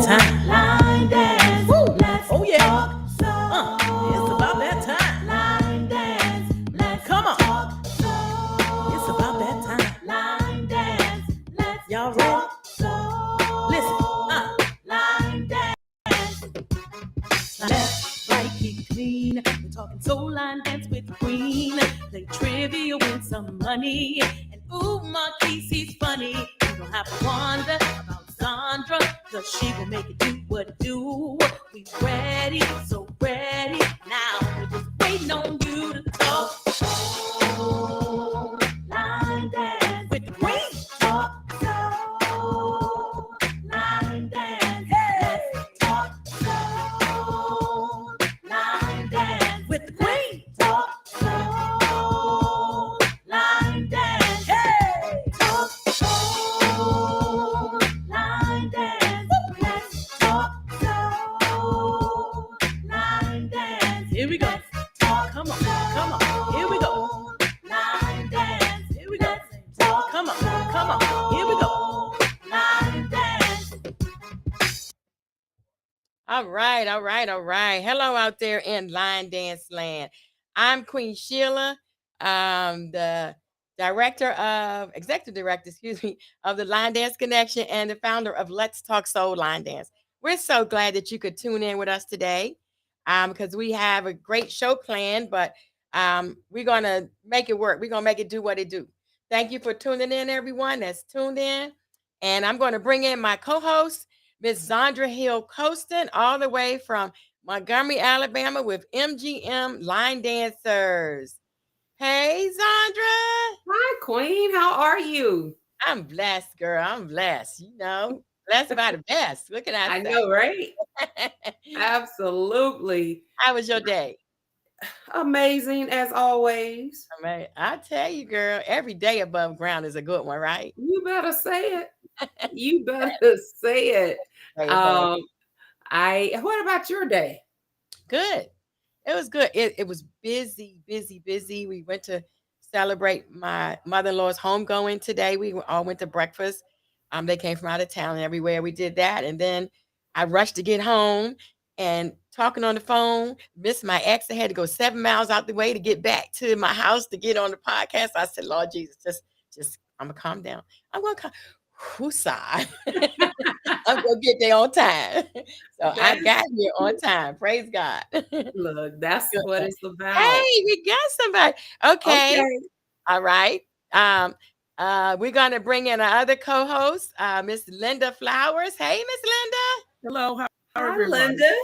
time. Line dance. Woo. Let's Oh yeah. talk soul. It's about that time. Line dance. Let's Come on. talk soul. It's about that time. Line dance. Let's Y'all ready? talk soul. Listen. Line dance. Left, right, keep it clean. We're talking soul line dance with the queen. Play trivia, win some money. And ooh, Monkey, he's funny. You don't have to wonder about Sandra, cause she will make it do what it do. We ready, so ready. Now we're just waiting on you to talk. Soul. Line dance. With the queen. Talk soul. Line dance. Hey. Let's talk soul. Line dance. With the queen. Talk soul. Line dance. Hey. Talk soul. Line dance. Let's talk soul. Line dance. Here we go. Talk Come on, come on. Here we go. Line dance. Here we go. Talk Come on, come on. Here we go. Line dance. All right, all right, all right. Hello out there in Line Dance Land. I'm Queen Sheila, the executive director, of the Line Dance Connection and the founder of Let's Talk Soul Line Dance. We're so glad that you could tune in with us today because we have a great show planned, but we're going to make it work. We're going to make it do what it do. Thank you for tuning in, everyone that's tuned in. And I'm going to bring in my co-host, Miss Zandra Hill Costin, all the way from Montgomery, Alabama, with MGM Line Dancers. Hey, Zandra. Hi, Queen. How are you? I'm blessed, girl. I'm blessed. Blessed by the best. What can I I say? know, right? Absolutely. How was your day? Amazing as always. I tell you, girl, every day above ground is a good one, right? You better say it. You better say it. Hey, babe. What about your day? Good. It was good. It was busy. We went to celebrate my mother-in-law's homegoing today. We all went to breakfast. They came from out of town and everywhere. We did that. And then I rushed to get home and talking on the phone, missed my ex. I had to go 7 miles out the way to get back to my house to get on the podcast. I said, Lord Jesus, just I'm gonna calm down. I'm gonna calm. Woosah. I'm gonna get there on time. So I got here on time. Praise God. Look, that's Good. what it's about. Hey, we got somebody. Okay. All right. We're gonna bring in our other co-host, Miss Linda Flowers. Hey, Miss Linda. Hello, how are Hi, everyone? Linda.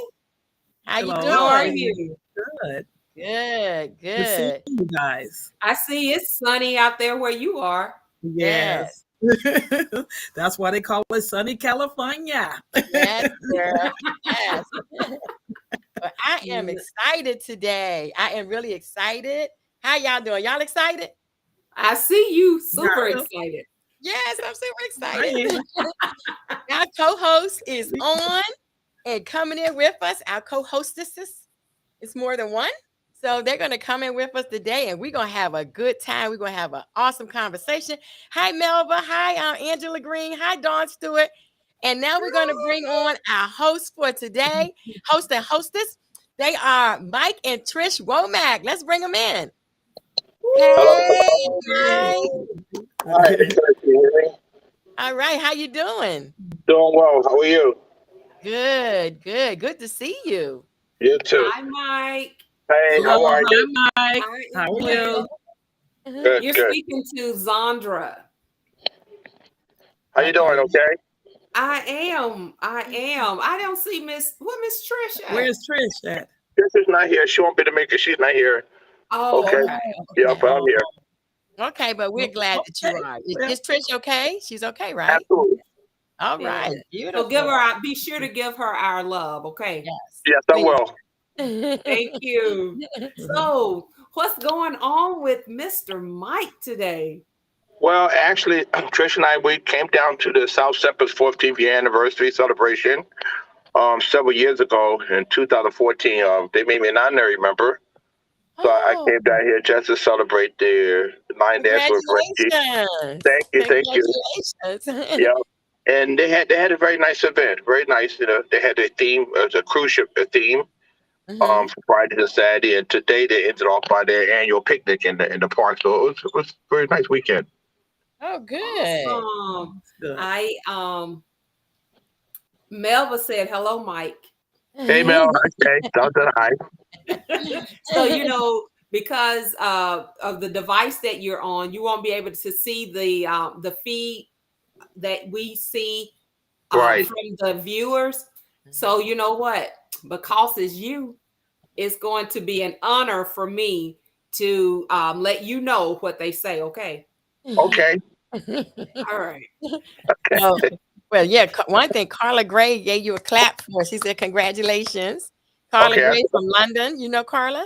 How you Hello. doing? How are you? Good. Good, Good seeing good. you guys. I see it's sunny out there where you are. Yes. That's why they call it sunny California. Yes, girl. Yes. But I am excited today. I am really excited. How y'all doing? Y'all excited? I see you super Yeah. excited. Yes, I'm super excited. Our co-host is on and coming in with us. Our co-hostesses, it's more than one. So they're going to come in with us today and we're going to have a good time. We're going to have an awesome conversation. Hi, Melba. Hi, Angela Green. Hi, Dawn Stewart. And now we're going to bring on our host for today, host and hostess. They are Mike and Trish Womack. Let's bring them in. Hey, Mike. Hi, can you hear me? All right. How you doing? Doing well. How are you? Good, good. Good to see you. You too. Hi, Mike. Hey, how are you? Hi, Mike. Hi, How are Angela. you? Good, You're good. speaking to Zandra. How you doing? Okay. I am. I don't see Miss Trish at? Where's Trish at? This is not here. She won't be to make it. She's not here. Oh, Okay. okay. Yeah, but I'm here. Okay, but we're glad that you are. Is Trish okay? She's okay, right? Absolutely. All Yeah. right. Beautiful. So be sure to give her our love, okay? Yes. Yes, I will. Thank you. So, what's going on with Mr. Mike today? Well, actually, Trish and I, we came down to the South Steppers 14th year anniversary celebration several years ago in 2014. They made me an honorary member. So I came down here just to celebrate the line dance with Reggie. Congratulations. Thank you. Congratulations. Yeah. and they had a very nice event, very nice. They had a theme, it was a cruise ship a theme, Mhm. for Friday to Saturday, and today they ended off by their annual picnic in the park. So it was a very nice weekend. Oh, good. Awesome. Good. Melva said, "Hello, Mike." Hey Mel, okay, Dr. Hi. So because of the device that you're on, you won't be able to see the feed that we see Right. from the viewers. So you know what? Because it's you, it's going to be an honor for me to let you know what they say. Okay. Okay. All right. Oh, well, yeah. One thing, Carla Gray gave you a clap for. She said, "Congratulations, Carla Okay. Gray from London." You know Carla?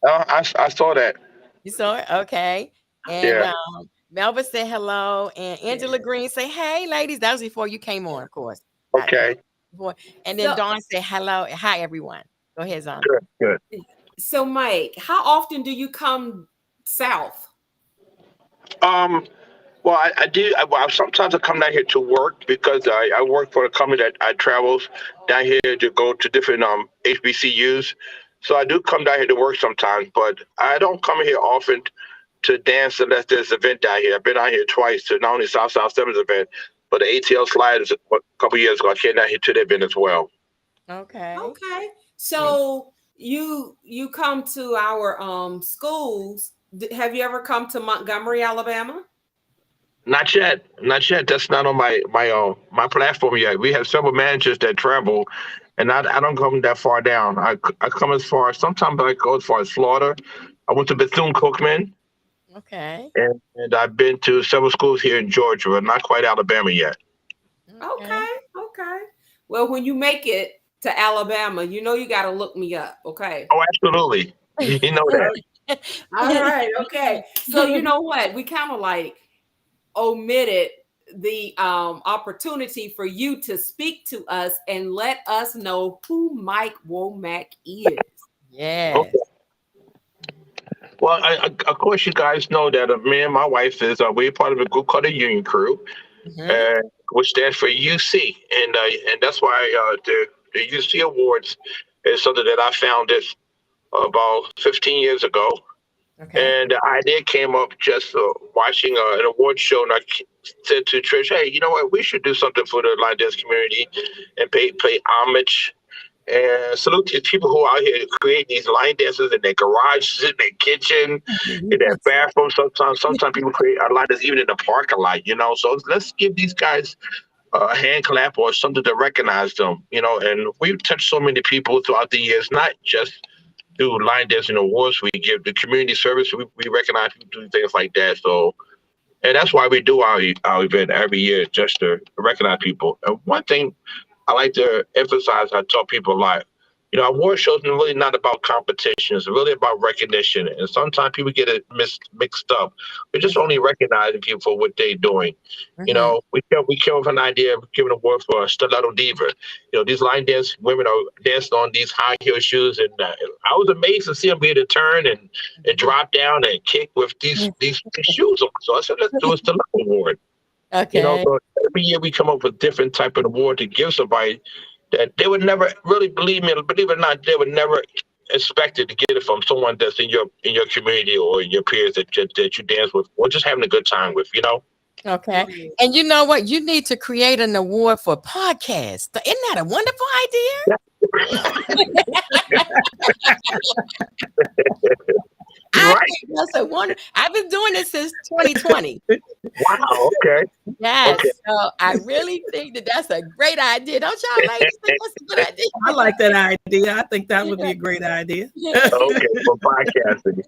I saw that. You saw it? Okay. And Yeah. Melba said hello, and Angela Green say, "Hey, ladies." That was before you came on, of course. Not Okay. before. And then So, Dawn said, "Hello, hi everyone." Go ahead, Zon. Good. Good. so Mike, how often do you come south? Um. Well, I do. Sometimes I come down here to work because I work for a company that I travels down here to go to different HBCUs. So I do come down here to work sometimes, but I don't come here often to dance unless there's an event down here. I've been out here twice to not only South South Sevens event, but the ATL Sliders a couple years ago. I came down here to the event as well. Okay. Okay. So you come to our schools. Have you ever come to Montgomery, Alabama? Not yet, not yet. That's not on my platform yet. We have several managers that travel, and I don't come that far down. I come as far. Sometimes I go as far as Florida. I went to Bethune Cookman, Okay. and I've been to several schools here in Georgia, but not quite Alabama yet. Okay. Okay. Okay. Well, when you make it to Alabama, you got to look me up. Okay. Oh, absolutely. You know that. All right. Okay. So you know what? We kind of like omitted the opportunity for you to speak to us and let us know who Mike Womack is. Yes. Okay. Well, of course, you guys know that me and my wife is we're part of a group called the Union Crew, Mhm. which stands for UC, and that's why the UC Awards is something that I founded about 15 years ago. Okay. And the idea came up just watching an award show, and said to Trish, "Hey, you know what? We should do something for the line dance community and pay homage and salute these people who are out here creating these line dances in their garages, in their kitchen, in their bathroom. Sometimes people create line dances even in the parking lot. So let's give these guys a hand clap or something to recognize them. And we've touched so many people throughout the years, not just do line dancing awards. We give the community service. We recognize people do things like that. So, and that's why we do our event every year, just to recognize people. And one thing I like to emphasize, I tell people a lot, award shows are really not about competition. It's really about recognition. And sometimes people get it mixed up. We're just only recognizing people for what they're doing. Mhm. We came up with an idea of giving an award for a stiletto diva. These line dance women are dancing on these high heel shoes, and I was amazed to see them be able to turn and drop down and kick with these shoes on. So I said, let's do a stiletto award. Okay. So every year we come up with different type of award to give somebody that they would never really believe it or not, they would never expect it to get it from someone that's in your community or in your peers that you dance with or just having a good time with. Okay. Right. And you know what? You need to create an award for podcasts. Isn't that a wonderful You're I right. think that's a wonder. I've been doing this since 2020. Wow. Okay. Yes. Okay. So I really think that that's a great idea. Don't y'all ladies think that's a good I like that idea. I think that would be idea? a great idea. Okay. For podcasting.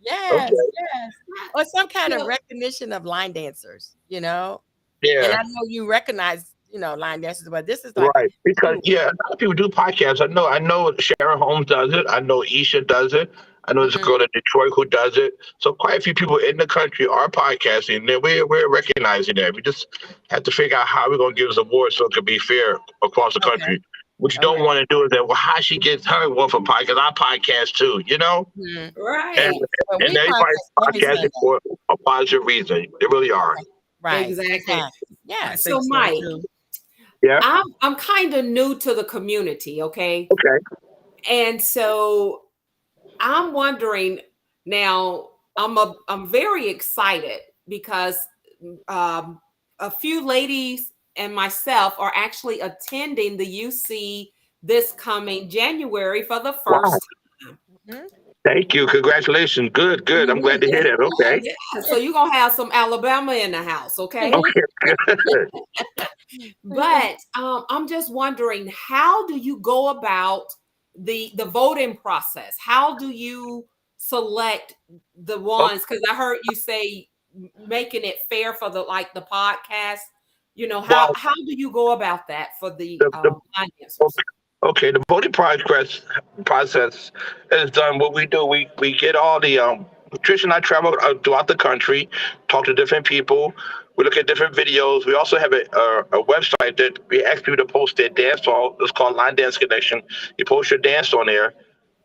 Yes, Okay. yes. Or some kind of So, recognition of line dancers. And I Yeah. know you recognize, line dancers, but this is like Right. Because ooh, yeah, a lot of people do podcasts. I know Sharon Holmes does it. I know Isha does it. I know there's a mhm, girl in Detroit who does it. So quite a few people in the country are podcasting. And we're recognizing that. We just have to figure out how we're gonna give this award so it can be fair across the okay. country. What you All don't right. want to do is that, well, how she gets her one for podcast? I podcast too. Mhm. And right. But we and everybody's podcast every podcasting Sunday. for a positive reason. They really are. Right. Exactly. Exactly. I Yes. think So, so Mike, too. Yeah. I'm kind of new to the community, okay? Okay. And so I'm wondering now, I'm very excited because a few ladies and myself are actually attending the UC this coming January for the Wow. first time. Mhm. Thank you. Congratulations. Good. Good. I'm glad to hear that. Okay. Yeah, so you're gonna have some Alabama in the house, okay? Okay. Good. But I'm just wondering, how do you go about the voting process? How do you select the Oh, ones? Because I heard you say making it fair for the the podcast. You know, well, how do you go about that for the the financiers? okay, the voting process is done. What we do, we get all the Trish and I travel throughout the country, talk to different people. We look at different videos. We also have a website that we ask people to post their dance on. It's called Line Dance Connection. You post your dance on there.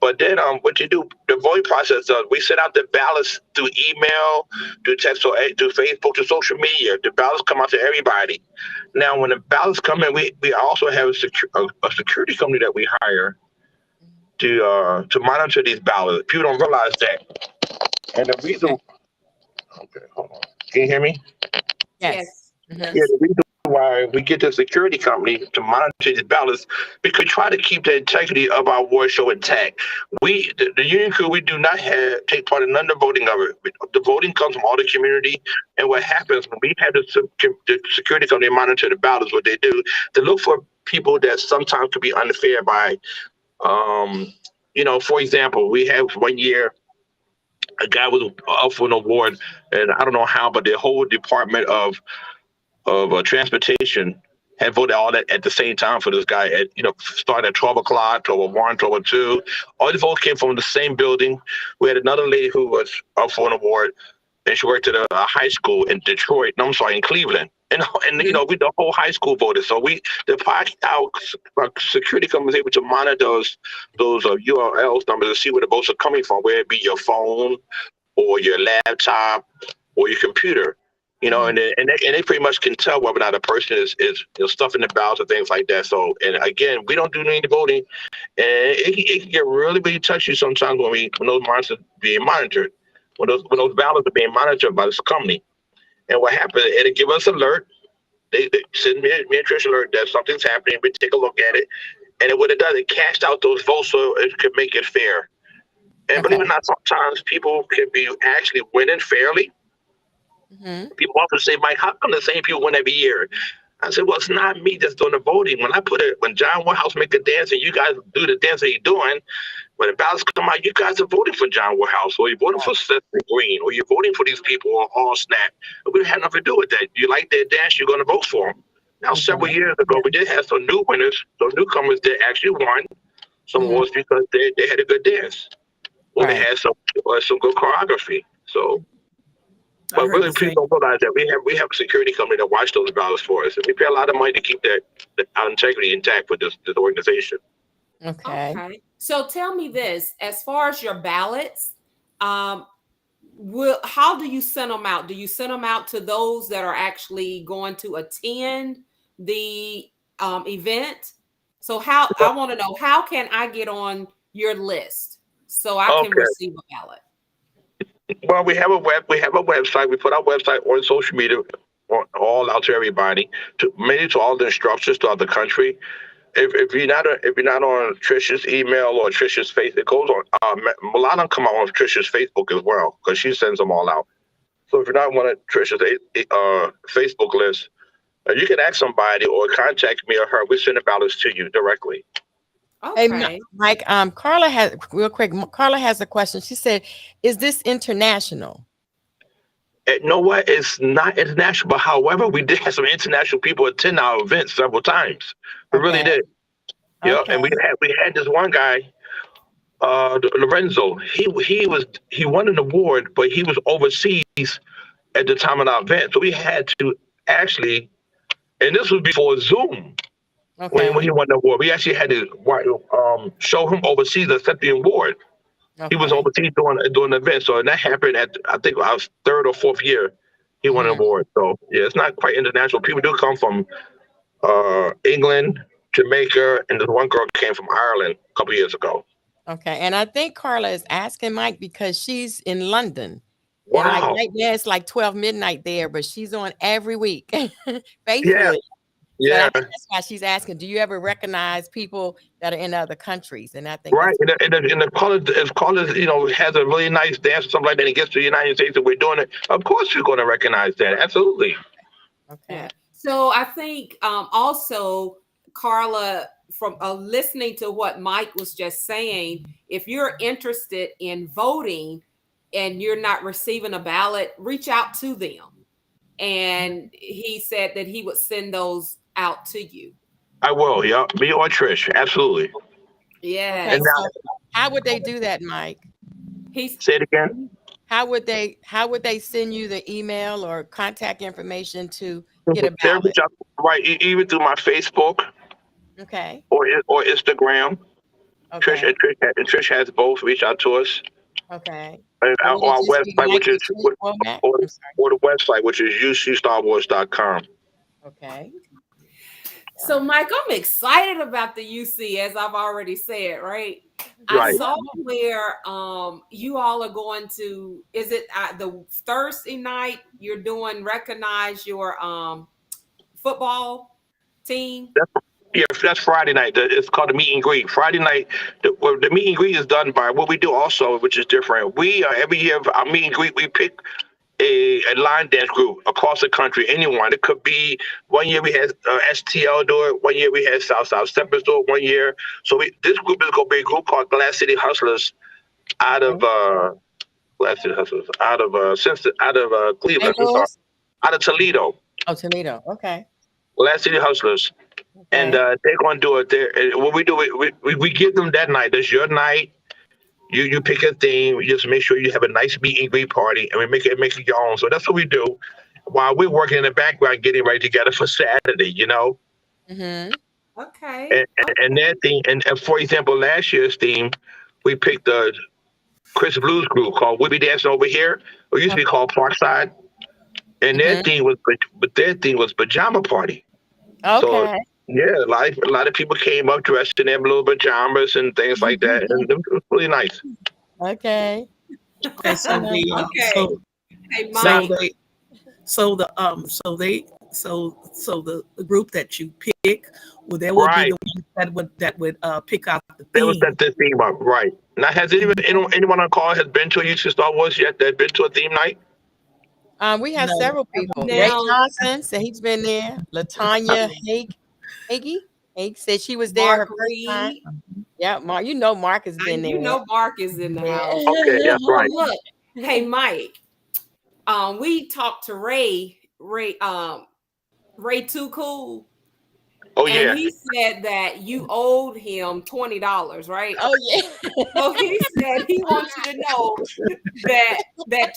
But then what you do, the voting process, we send out the ballots through email, through text, or through Facebook, to social media. The ballots come out to everybody. Now, when the ballots come in, we also have a security company that we hire to monitor these ballots. People don't realize that. And the reason, okay, hold on. Can you hear me? Yes. Yes, Mhm. Yeah, yes. the reason why we get the security company to monitor these ballots because we try to keep the integrity of our award show intact. The Union Crew, we do not take part in none of the voting of it. The voting comes from all the community, and what happens when we have the security company monitor the ballots, what they do, they look for people that sometimes could be unfair by, um, for example, we have one year a guy was up for an award, and I don't know how, but the whole department of transportation had voted all that at the same time for this guy at starting at 12 o'clock, 12:01, 12:02. All the votes came from the same building. We had another lady who was up for an award, and she worked at a high school in Detroit. No, I'm sorry, in Cleveland. And we the whole high school voted. So our security company was able to monitor those URLs numbers to see where the votes are coming from, whether it be your phone or your laptop or your computer. And they pretty much can tell whether or not a person is stuffing the ballots or things like that. So, and again, we don't do any voting, and it can get really, really touchy sometimes when those monitors are being monitored, when those ballots are being monitored by this company. And what happens? It'll give us alert. They send me and Trish alert that something's happening. We take a look at it, and what it does, it casts out those votes so it can make it fair. And believe it or Okay. not, sometimes people can be actually winning fairly. Mhm. People often say, Mike, how come the same people win every year? I said, well, it's not me that's doing the voting. When John Woodhouse make a dance and you guys do the dance that you're doing, when the ballots come out, you guys are voting for John Woodhouse, or you're voting for Seth Green, or you're voting for these people or All Snap. We have nothing to do with that. You like their dance, you're going to vote for them. Now, several Okay. years ago, we did have some new winners, some newcomers that actually won some Mhm. awards because they had a good dance, or they Right. had some good choreography. So, I but heard really, the same. people don't realize that we have a security company that watch those ballots for us, and we pay a lot of money to keep our integrity intact with this organization. Okay. Okay. So tell me this, as far as your ballots, um, how do you send them out? Do you send them out to those that are actually going to attend the event? So how I want to know, how can I get on your list so I can Okay. receive a ballot? Well, we have a website. We put our website on social media, all out to everybody, mainly to all the instructors throughout the country. If you're not on Trisha's email or Trisha's face, it goes on. Milana come out on Trisha's Facebook as well because she sends them all out. So if you're not on one of Trisha's Facebook list, you can ask somebody or contact me or her. We send the ballots to you directly. Hey, Okay. Mike. Carla has real quick. Carla has a question. She said, "Is this international?" And you know what? It's not international, but however, we did have some international people attend our event several times. We really Okay. did. Yeah, Okay. and we had this one guy, Lorenzo. He won an award, but he was overseas at the time of our event, so we had to actually, and this was before Zoom. When Okay. he won the award, we actually had to show him overseas accept the award. He was Okay. overseas doing the event, so that happened at I think our third or fourth year. He won an Mhm. award. So yeah, it's not quite international. People do come from England, Jamaica, and this one girl came from Ireland a couple years ago. Okay. And I think Carla is asking Mike because she's in London. And like Wow. right now it's like 12 midnight there, but she's on every week Yeah. faithfully. So I Yeah. think that's why she's asking, do you ever recognize people that are in other countries? And I think Right. that's And the caller, if caller, has a really nice dance or something like that, and he gets to the United States and we're doing it, of course you're going to recognize that. Absolutely. okay. Yeah. So I think also, Carla, from listening to what Mike was just saying, if you're interested in voting and you're not receiving a ballot, reach out to them. And he said that he would send those out to you. I will. Yeah. Me or Trish. Absolutely. Yeah. Okay. And now, So how would they do that, Mike? He's say it again. How would they send you the email or contact information to get a They'll ballot? reach out, right, even through my Facebook Okay. or Instagram. Trish Okay. and Trish has both. Reach out to us. Okay. And And would it our just be website, Mike which is with Trish Womack? or, I'm sorry. or the website, which is ucstarwars.com. Okay. So, Mike, I'm excited about the UC, as I've already said, right? I Right. saw where you all are going to, is it the Thursday night you're doing recognize your football team? Yeah, that's Friday night. It's called the meet and greet. Friday night, the meet and greet is done by what we do also, which is different. We every year our meet and greet, we pick a line dance group across the country. Anyone. It could be 1 year we had STL do it. 1 year we had South Steppers do it. 1 year. So this group is going to be a group called Glass City Hustlers out of Glass City Hustlers out of Cleveland. St. I'm sorry, Louis? out of Toledo. Oh, Toledo. Okay. Glass City Hustlers. And Okay. they're going to do it there. And what we do, we give them that night. That's your night. You pick a theme. We just make sure you have a nice meet and greet party, and we make it your own. So that's what we do while we're working in the background, getting ready together for Saturday. Mm-hmm. Okay. And that theme. And for example, last year's theme, we picked the Chris Blues group called "We'll Be Dancing Over Here." It used to be called Parkside, and Mm-hmm. their theme was pajama party. So Okay. yeah, a lot of people came up dressed in their little pajamas and things like that, and it was really nice. Okay. Okay, so the Okay. so Hey, so Mike. they so the so the group that you pick, well, there will Right. be the ones that would pick out the They was theme. set this theme up, right? Now, has anyone on call has been to a UC Star Wars yet? That been to a theme night? We have No. several people. Now- Ray Johnson said he's been there. Latanya Hague said she was there her Mark first time. Reed. Yeah, Mark. Mark has been there. You know Mark is in the Yeah. house. Okay, that's Well, right. look, hey Mike, we talked to Ray Too Cool, Oh and yeah, he said that you owed him $20, right? Oh yeah. So he said he wants you to know that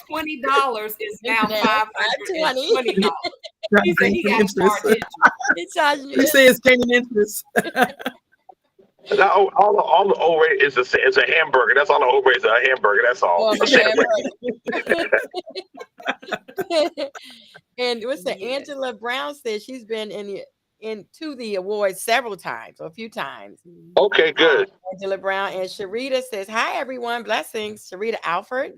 $20 is now $520. He said he got to start it. He charged me. He says gaining interest. now, all the old rate is a hamburger. That's all the old rate is a hamburger. That's all. Oh, A sandwich. And what's that? Yes. Angela Brown said she's been into the awards several times, or a few times. Okay, good. Angela Brown and Sharita says, "Hi everyone, blessings." Sharita Alford.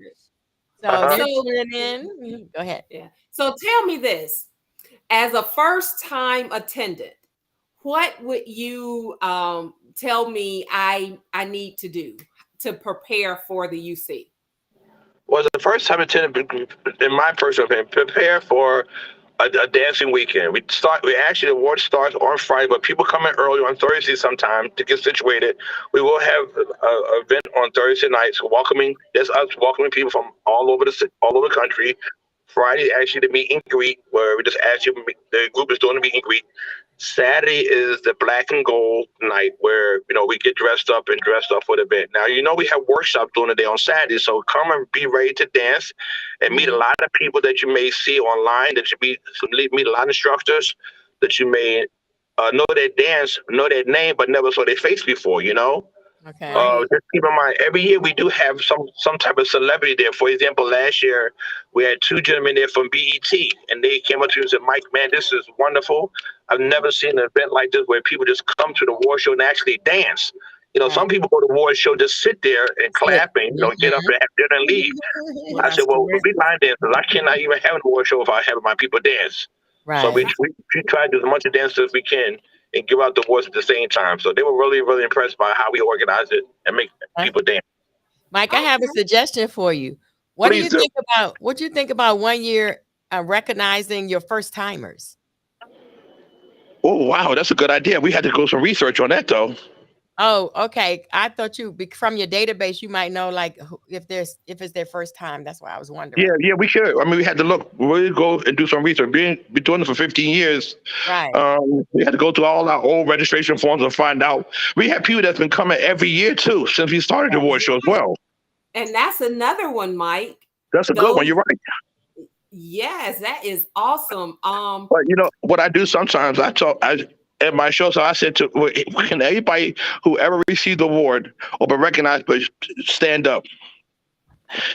So Uh-huh. they're tuning in. Go ahead. Yeah. So tell me this, as a first-time attendant, what would you tell me I need to do to prepare for the UC? Was the first time attendant in my personal opinion, prepare for a dancing weekend. We actually the award starts on Friday, but people come in early on Thursday sometime to get situated. We will have an event on Thursday nights welcoming. There's us welcoming people from all over the country. Friday actually the meet and greet where we just ask you. The group is doing the meet and greet. Saturday is the black and gold night where we get dressed up for the event. Now we have workshops during the day on Saturday, so come and be ready to dance and meet a lot of people that you may see online. That you meet a lot of instructors that you may know their dance, know their name, but never saw their face before. Okay. Right. Just keep in mind, every year we do have some type of celebrity there. For example, last year we had two gentlemen there from BET, and they came up to me and said, "Mike, man, this is wonderful. I've never seen an event like this where people just come to the award show and actually dance. Right. Some people go to the award show just sit there and Sit. clap and get up and have dinner and leave. Well, I said, that's well, correct. we line dancers. I cannot even have an award show if I have my people dance. So Right. we try to do as much of dance as we can and give out the awards at the same time. So they were really, really impressed by how we organize it and make people dance. Mike, I have a suggestion for you. What Please do. do you think about 1 year recognizing your first timers? Oh, wow. That's a good idea. We had to go some research on that, though. Oh, okay. I thought from your database, you might know like if it's their first time. That's why I was wondering. Yeah, we should. I mean, we had to look. We go and do some research. Been doing it for 15 years. Right. We had to go through all our old registration forms and find out. We have people that's been coming every year too since we started the award show as well. And that's another one, Mike. That's a good one. You're right. Yes, that is awesome. But what I do sometimes, at my show, so I said can anybody who ever received the award or been recognized, but stand up.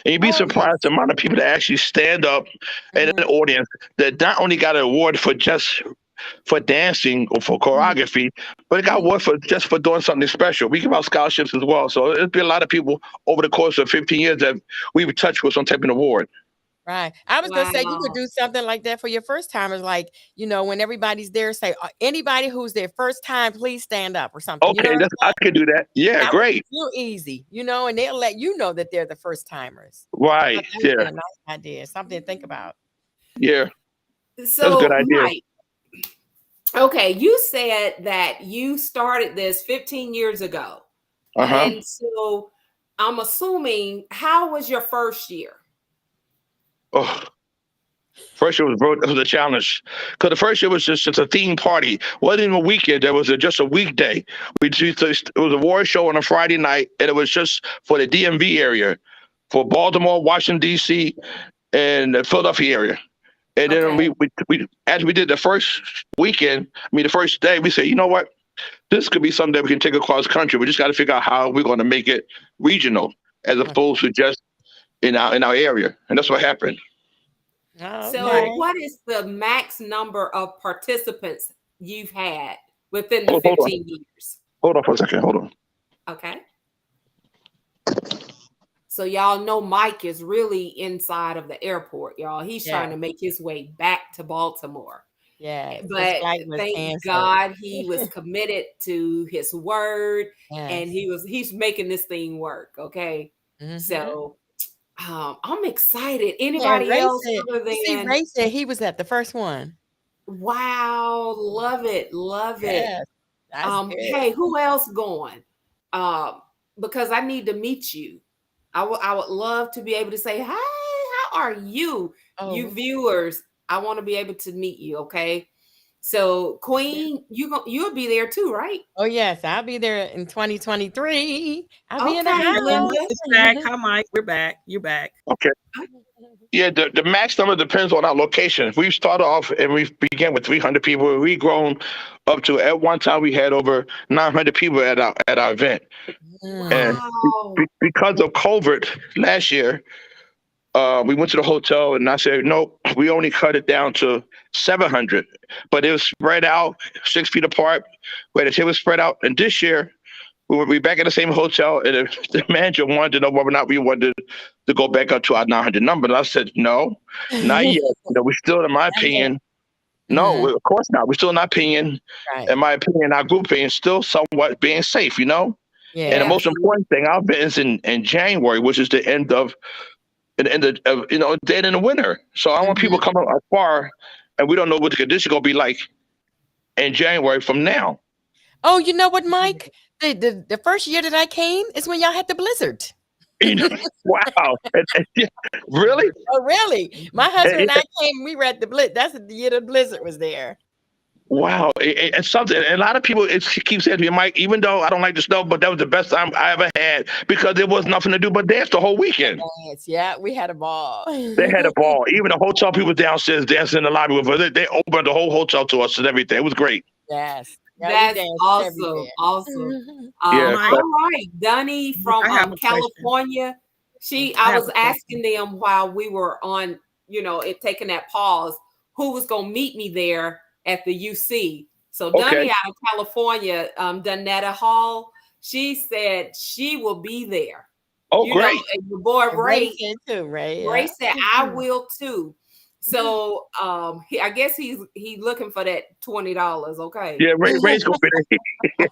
And you'd be surprised the amount of people that actually stand up in the audience that not only got an award for dancing or for choreography, but it got award for doing something special. We give out scholarships as well. So it'd be a lot of people over the course of 15 years that we would touch with some type of award. Right. I was going to say you could do something like that for your first timers. Like, when everybody's there, say anybody who's their first time, please stand up or something. Okay, I could do that. Yeah, that great. Real easy, and they'll let you know that they're the first timers. Right. Yeah. A nice idea. Something to think about. Yeah. So, that's a good idea. Mike, okay, you said that you started this 15 years ago. And so I'm assuming, how was your first year? Oh, first year was a challenge because the first year was just a theme party. Wasn't even a weekend. There was just a weekday. It was a award show on a Friday night, and it was just for the DMV area, for Baltimore, Washington D.C., and the Philadelphia area. And then we as we did the first weekend, the first day, we said, you know what, this could be something that we can take across the country. We just got to figure out how we're going to make it regional as opposed to just in our area, and that's what happened. So what is the max number of participants you've had within the 15 years? Hold on for a second. Hold on. Okay. So y'all know Mike is really inside of the airport, y'all. He's trying to make his way back to Baltimore. Yeah. But thank God he was committed to his word and he's making this thing work. Okay. So I'm excited. Anybody else other than Ray said he was at the first one. Wow, love it. Hey, who else going? Because I need to meet you. I would love to be able to say, hi, how are you? You viewers, I want to be able to meet you, okay? So, Queen, you'll be there too, right? Oh, yes. I'll be there in 2023. I'll be in the house. It's back. Hi, Mike. We're back. You're back. Okay. Yeah, the max number depends on our location. We started off and we began with 300 people. We grown up to, at one time, we had over 900 people at our event. And because of COVID last year, we went to the hotel and I said, no, we only cut it down to 700, but it was spread out 6 feet apart, where the table was spread out. And this year, we were back at the same hotel, and the manager wanted to know whether or not we wanted to go back up to our 900 number. And I said, no, not yet. We're still, in my opinion, no, of course not. We're still, in my opinion, in my opinion, our group being still somewhat being safe, Yeah. And the most important thing, our event is in January, which is the end of dead in the winter. So I want people coming afar, and we don't know what the condition going to be like in January from now. Oh, you know what, Mike? The first year that I came is when y'all had the blizzard. Wow. Really? Oh, really? My husband and I came, we were at the blizzard. That's the year the blizzard was there. Wow. It's something. And a lot of people keep saying to me, Mike, even though I don't like the snow, but that was the best time I ever had because there was nothing to do but dance the whole weekend. Yeah, we had a ball. They had a ball. Even the hotel people downstairs dancing in the lobby with us. They opened the whole hotel to us and everything. It was great. Yes. Yeah, we That's danced awesome. everywhere. Awesome. Yeah, Mike, All right. Dunny from I have a question. California. I I have was a question. asking them while we were on, it taking that pause, who was gonna meet me there at the UC. So Dunny okay. out of California, Donetta Hall, she said she will be there. Oh, great. And your boy And Ray Ray, said too, Ray. Ray Yeah. said I will too. So I guess he's looking for that $20. Okay. Yeah, Ray's gonna be there.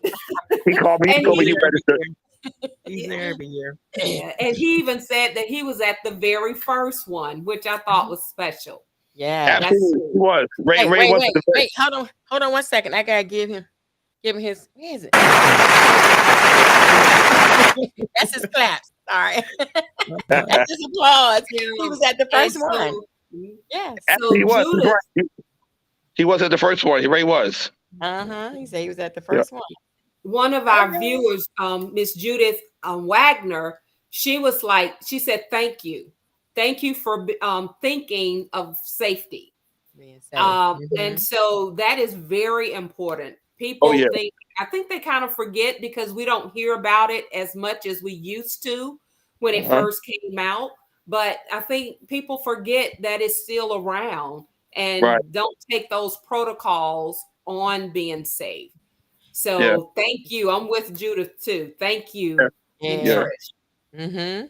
He called me. He And told me He's he he there every registered. year. He's there every year. Yeah, and he even said that he was at the very first one, which I thought was special. Yeah. That's Absolutely, he was. Hey, Ray was the wait. Hold on 1 second. I gotta give him his. Where is it? That's his claps. Sorry. That's his applause. He was at the first one. Yes. So He was. He's Judith, right. He was at the first one. Ray was. He said he was at the Yeah. first one. one of our viewers, Miss Judith Wagner, she said, thank you for thinking of safety. Being safe. And so that is very important. Oh People yeah. I think they kind of forget because we don't hear about it as much as we used to when it first came out. But I think people forget that it's still around and don't take those protocols on being safe. So thank you. I'm with Judith too. Thank you, Yeah. Trish.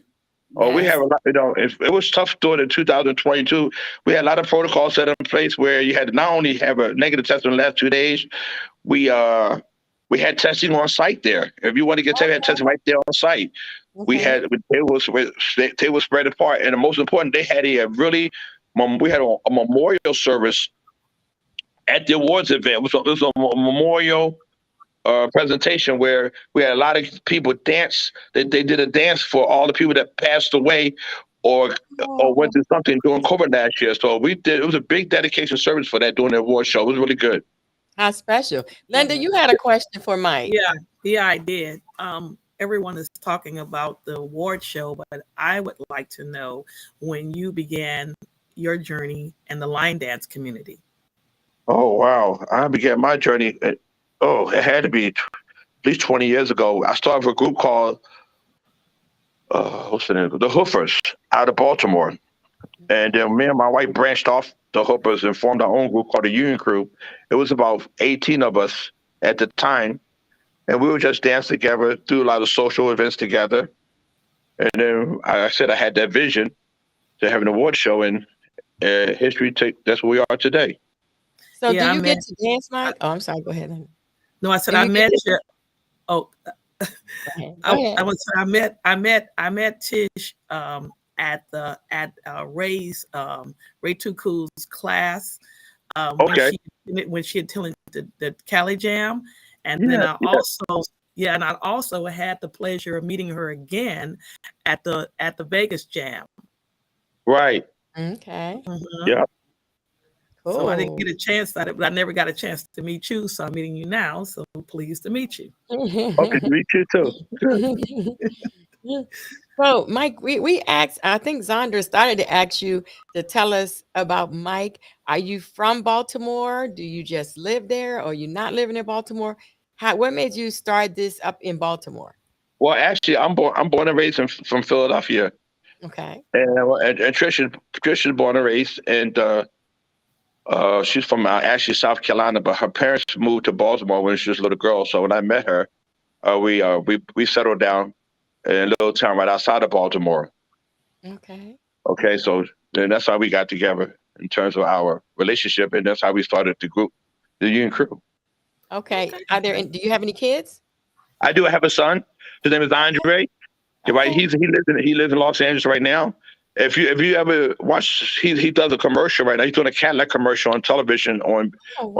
Oh, we have a lot. It was tough doing it in 2022. We had a lot of protocols set in place where you had to not only have a negative test in the last 2 days, we had testing on site there. If you want to get tested, we had testing right there on site. We had they were spread apart, and the most important, they had we had a memorial service at the awards event. It was a memorial presentation where we had a lot of people dance. They did a dance for all the people that passed away or went through something during COVID last year. So it was a big dedication service for that during the award show. It was really good. How special. Linda, you had a question for Mike. Yeah, I did. Everyone is talking about the award show, but I would like to know when you began your journey in the line dance community. Oh, wow. I began my journey. It had to be at least 20 years ago. I started with a group called, what's the name? The Hoofers out of Baltimore. And then me and my wife branched off the Hoopers and formed our own group called the Union Crew. It was about 18 of us at the time. And we would just dance together, do a lot of social events together. And then I said I had that vision to have an award show, and that's where we are today. So do you get to dance, Mike? Oh, I'm sorry. Go ahead. No, I said I met you. Oh, I met Tish at Ray Tuku's class when she attended the Cali Jam, and then I also had the pleasure of meeting her again at the Vegas Jam. Right. Okay. Yeah. Cool. So I didn't get a chance at it, but I never got a chance to meet you. So I'm meeting you now. So pleased to meet you. Okay, meet you too. So, Mike, we asked, I think Zandra started to ask you to tell us about Mike. Are you from Baltimore? Do you just live there, or you not living in Baltimore? What made you start this up in Baltimore? Well, actually, I'm born and raised from Philadelphia. Okay. And Trish is born and raised, and she's from actually South Carolina, but her parents moved to Baltimore when she was a little girl. So when I met her, we settled down in a little town right outside of Baltimore. Okay. Okay, so then that's how we got together in terms of our relationship, and that's how we started the group, the Union Crew. Okay. Do you have any kids? I do have a son. His name is Andre. Okay. Right, he lives in Los Angeles right now. If you ever watch, he does a commercial right now. He's doing a Cadillac commercial on television on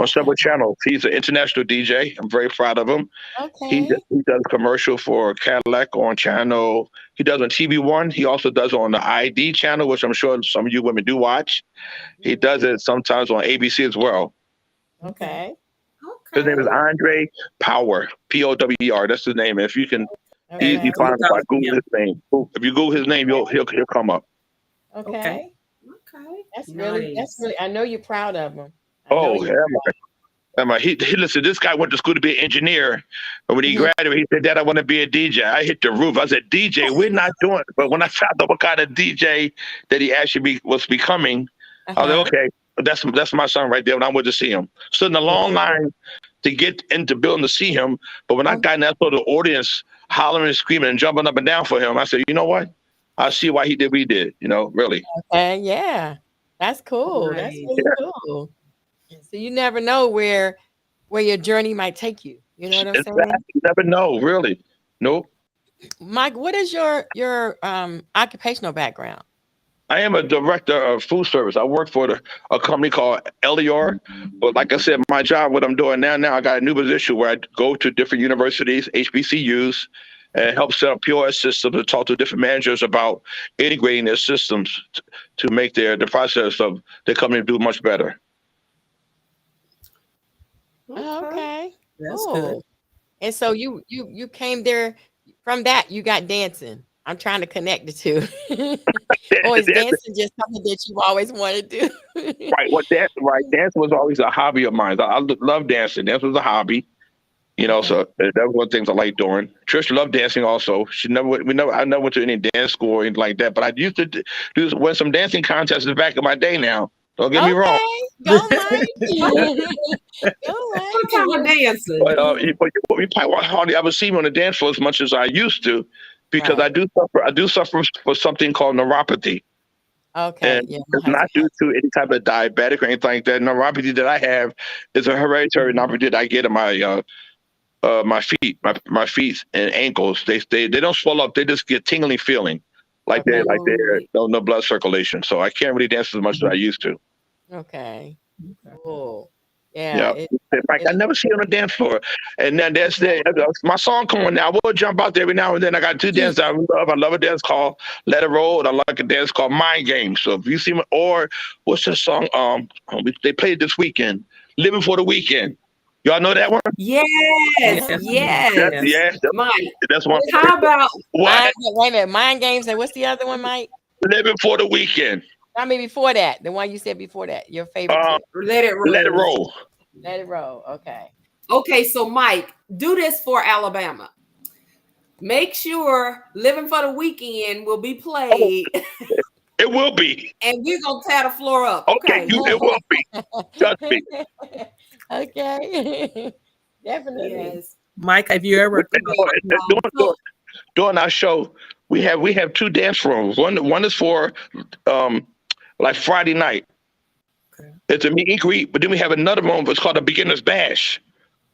several channels. He's an international DJ. I'm very proud of him. Okay. He does a commercial for Cadillac on channel. He does on TV One. He also does on the ID channel, which I'm sure some of you women do watch. He does it sometimes on ABC as well. Okay. His name is Andre Power, Power. That's his name. If you can easily find him by Google his name. If you Google his name, he'll come up. Okay. That's really. I know you're proud of him. Oh, yeah. Listen, this guy went to school to be an engineer. And when he graduated, he said, Dad, I want to be a DJ. I hit the roof. I said, DJ, we're not doing it. But when I found out what kind of DJ that he actually was becoming, I was like, okay, that's my son right there. When I went to see him. Stood in a long line to get into building to see him. But when I got in that sort of audience hollering and screaming and jumping up and down for him, I said, you know what? I see why he did what he did, really. Okay, yeah. That's cool. Right. That's really cool. So you never know where your journey might take you. You know what I'm saying? You never know, really. Nope. Mike, what is your occupational background? I am a director of food service. I work for a company called LER. But like I said, my job, what I'm doing now I got a new position where I go to different universities, HBCUs, and help set up POS systems and talk to different managers about integrating their systems to make the process of their company do much better. Okay. That's good. And so you came there from that, you got dancing. I'm trying to connect the two. Or is dancing just something that you always wanted to do? Right. Dancing was always a hobby of mine. I love dancing. Dance was a hobby. So that was one of the things I like doing. Trish loved dancing also. I never went to any dance school or anything like that, but I used to win some dancing contests back in my day now. Don't get me wrong. Go, Mike. What kind of dancing? But you probably hardly ever see me on the dance floor as much as I used to, because I do suffer for something called neuropathy. Okay. And it's not due to any type of diabetic or anything like that. Neuropathy that I have is a hereditary neuropathy that I get in my feet, my feet and ankles. They don't swell up. They just get tingling feeling, like they're no blood circulation. So I can't really dance as much as I used to. Okay. Cool. Yeah. In fact, I never see you on the dance floor. And then that's my song coming now. I will jump out there every now and then. I got two dances I love. I love a dance called Let It Roll, and I like a dance called Mind Games. So if you see me, or what's the song? They played this weekend, Living for the Weekend. Y'all know that one? Yes. Mike. That's one. How about wait a minute, Mind Games, and what's the other one, Mike? Living for the Weekend. I mean, before that, the one you said before that, your favorite. Let It Roll. Let It Roll. Let It Roll. Okay. Okay, so Mike, do this for Alabama. Make sure Living for the Weekend will be played. It will be. And we're going to tear the floor up. Okay. It will be. Trust me. Okay. Definitely. Yes. Mike, have you ever during our show, we have two dance rooms. One is for like Friday night. Okay. It's a meet and greet, but then we have another room that's called a beginner's bash.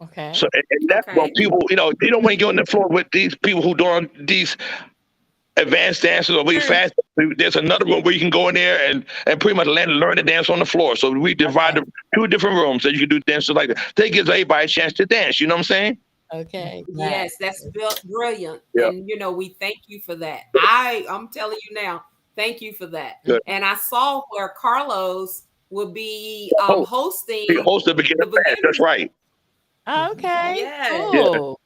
Okay. So and that's when people, you don't want to go on the floor with these people who doing these advanced dances or really fast. There's another room where you can go in there and pretty much learn to dance on the floor. So we divide the two different rooms that you can do dances like that. That gives everybody a chance to dance. You know what I'm saying? Okay. Yes, that's brilliant. Yeah. And we thank you for that. I'm telling you now, thank you for that. Good. And I saw where Carlos will be hosting. He hosted Beginner Bash. That's right. Okay. Yeah. Cool.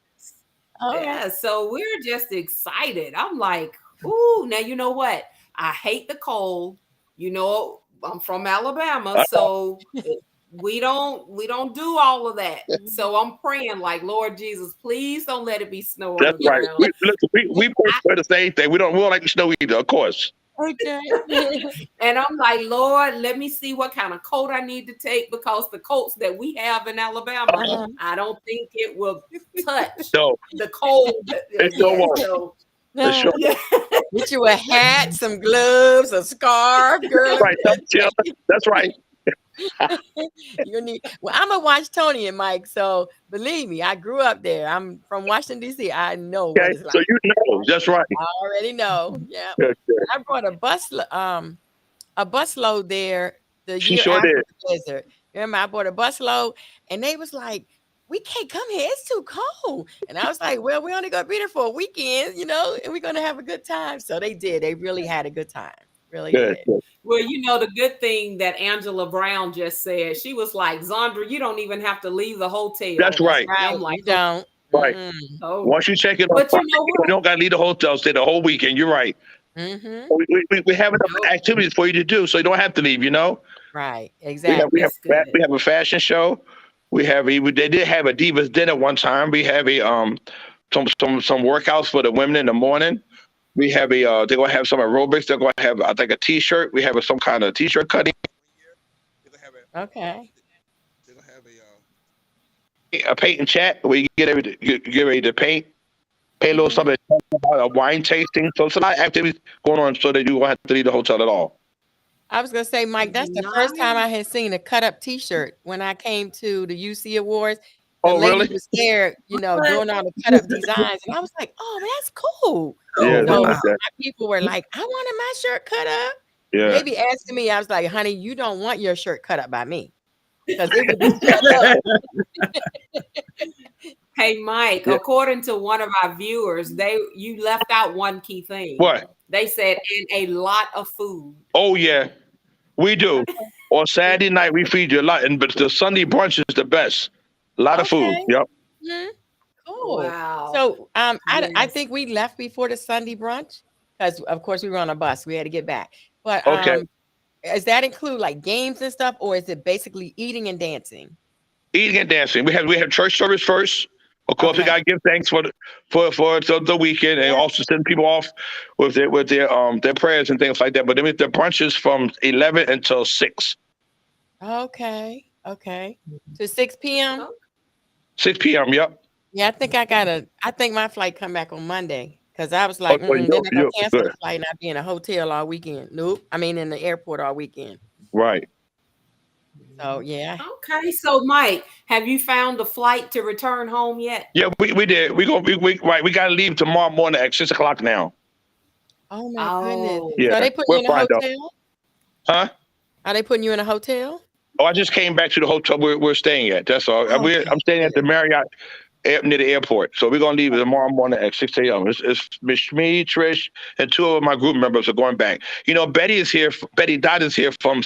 Yeah. So we're just excited. I'm like, ooh, now you know what? I hate the cold. I'm from Alabama, so we don't do all of that. So I'm praying like, Lord Jesus, please don't let it be snow. That's right. We pray the same thing. We don't like the snow either, of course. Okay. And I'm like, Lord, let me see what kind of coat I need to take, because the coats that we have in Alabama, I don't think it will touch the cold. Get you a hat, some gloves, a scarf, girl. That's right. I'm a Washingtonian, Mike. So believe me, I grew up there. I'm from Washington, D.C. I know. Okay, what it's like. So you know, that's right. I already know. Yeah. I brought a busload there the year after the blizzard. Remember, I bought a busload, and they was like, "We can't come here. It's too cold." And I was like, "Well, we're only gonna be there for a weekend, and we're gonna have a good time." So they did. They really had a good time. Really did. Well, the good thing that Angela Brown just said, she was like, "Zandra, you don't even have to leave the hotel." That's right. I'm like, you don't. Right. Once you check it out, you don't got to leave the hotel, stay the whole weekend. You're right. Mm-hmm. We have enough activities for you to do, so you don't have to leave. Right. Exactly. We have a fashion show. They did have a Divas dinner one time. We have a some workouts for the women in the morning. We have they're gonna have some aerobics. They're gonna have I think a T-shirt. We have some kind of T-shirt cutting. Okay. They're gonna have a paint and chat where you get ready to paint. Pay a little something about a wine tasting. So it's a lot of activities going on so that you won't have to leave the hotel at all. I was gonna say, Mike, that's the first time I had seen a cut up T-shirt when I came to the UC Awards. The lady really? was there, doing all the cut up designs, and I was like, "Oh, that's cool." Yeah, So like that. people were like, "I wanted my shirt cut up." Yeah. They be asking me. I was like, "Honey, you don't want your shirt cut up by me because it would be cut up." Hey, Mike, according to one of our viewers, you left out one key thing. What? They said, and a lot of food. Oh yeah, we do. On Saturday night we feed you a lot, but the Sunday brunch is the best. A lot of food. Yep. Mm-hmm. Cool. Wow. So I think we left before the Sunday brunch because of course we were on a bus. We had to get back. But does that include like games and stuff, or is it basically eating and dancing? Eating and dancing. We have church service first. Of course, we gotta give thanks for the weekend and also send people off with their prayers and things like that. But then the brunch is from 11 until 6. Okay. To 6 p.m. 6 p.m. Yep. Yeah, I think my flight come back on Monday because I was like, then they're gonna cancel the flight and I'll be in a hotel all weekend. Nope, I mean in the airport all weekend. Right. So yeah. Okay, so Mike, have you found the flight to return home yet? Yeah, we did. We gotta leave tomorrow morning at 6 o'clock now. Oh my goodness. Yeah. So they put you in a hotel? Huh? Are they putting you in a hotel? Oh, I just came back to the hotel we're staying at. That's all. I'm staying at the Marriott near the airport. So we're gonna leave tomorrow morning at 6 a.m. It's Miss me, Trish, and 2 of my group members are going back. Betty is here. Betty Dodd is here from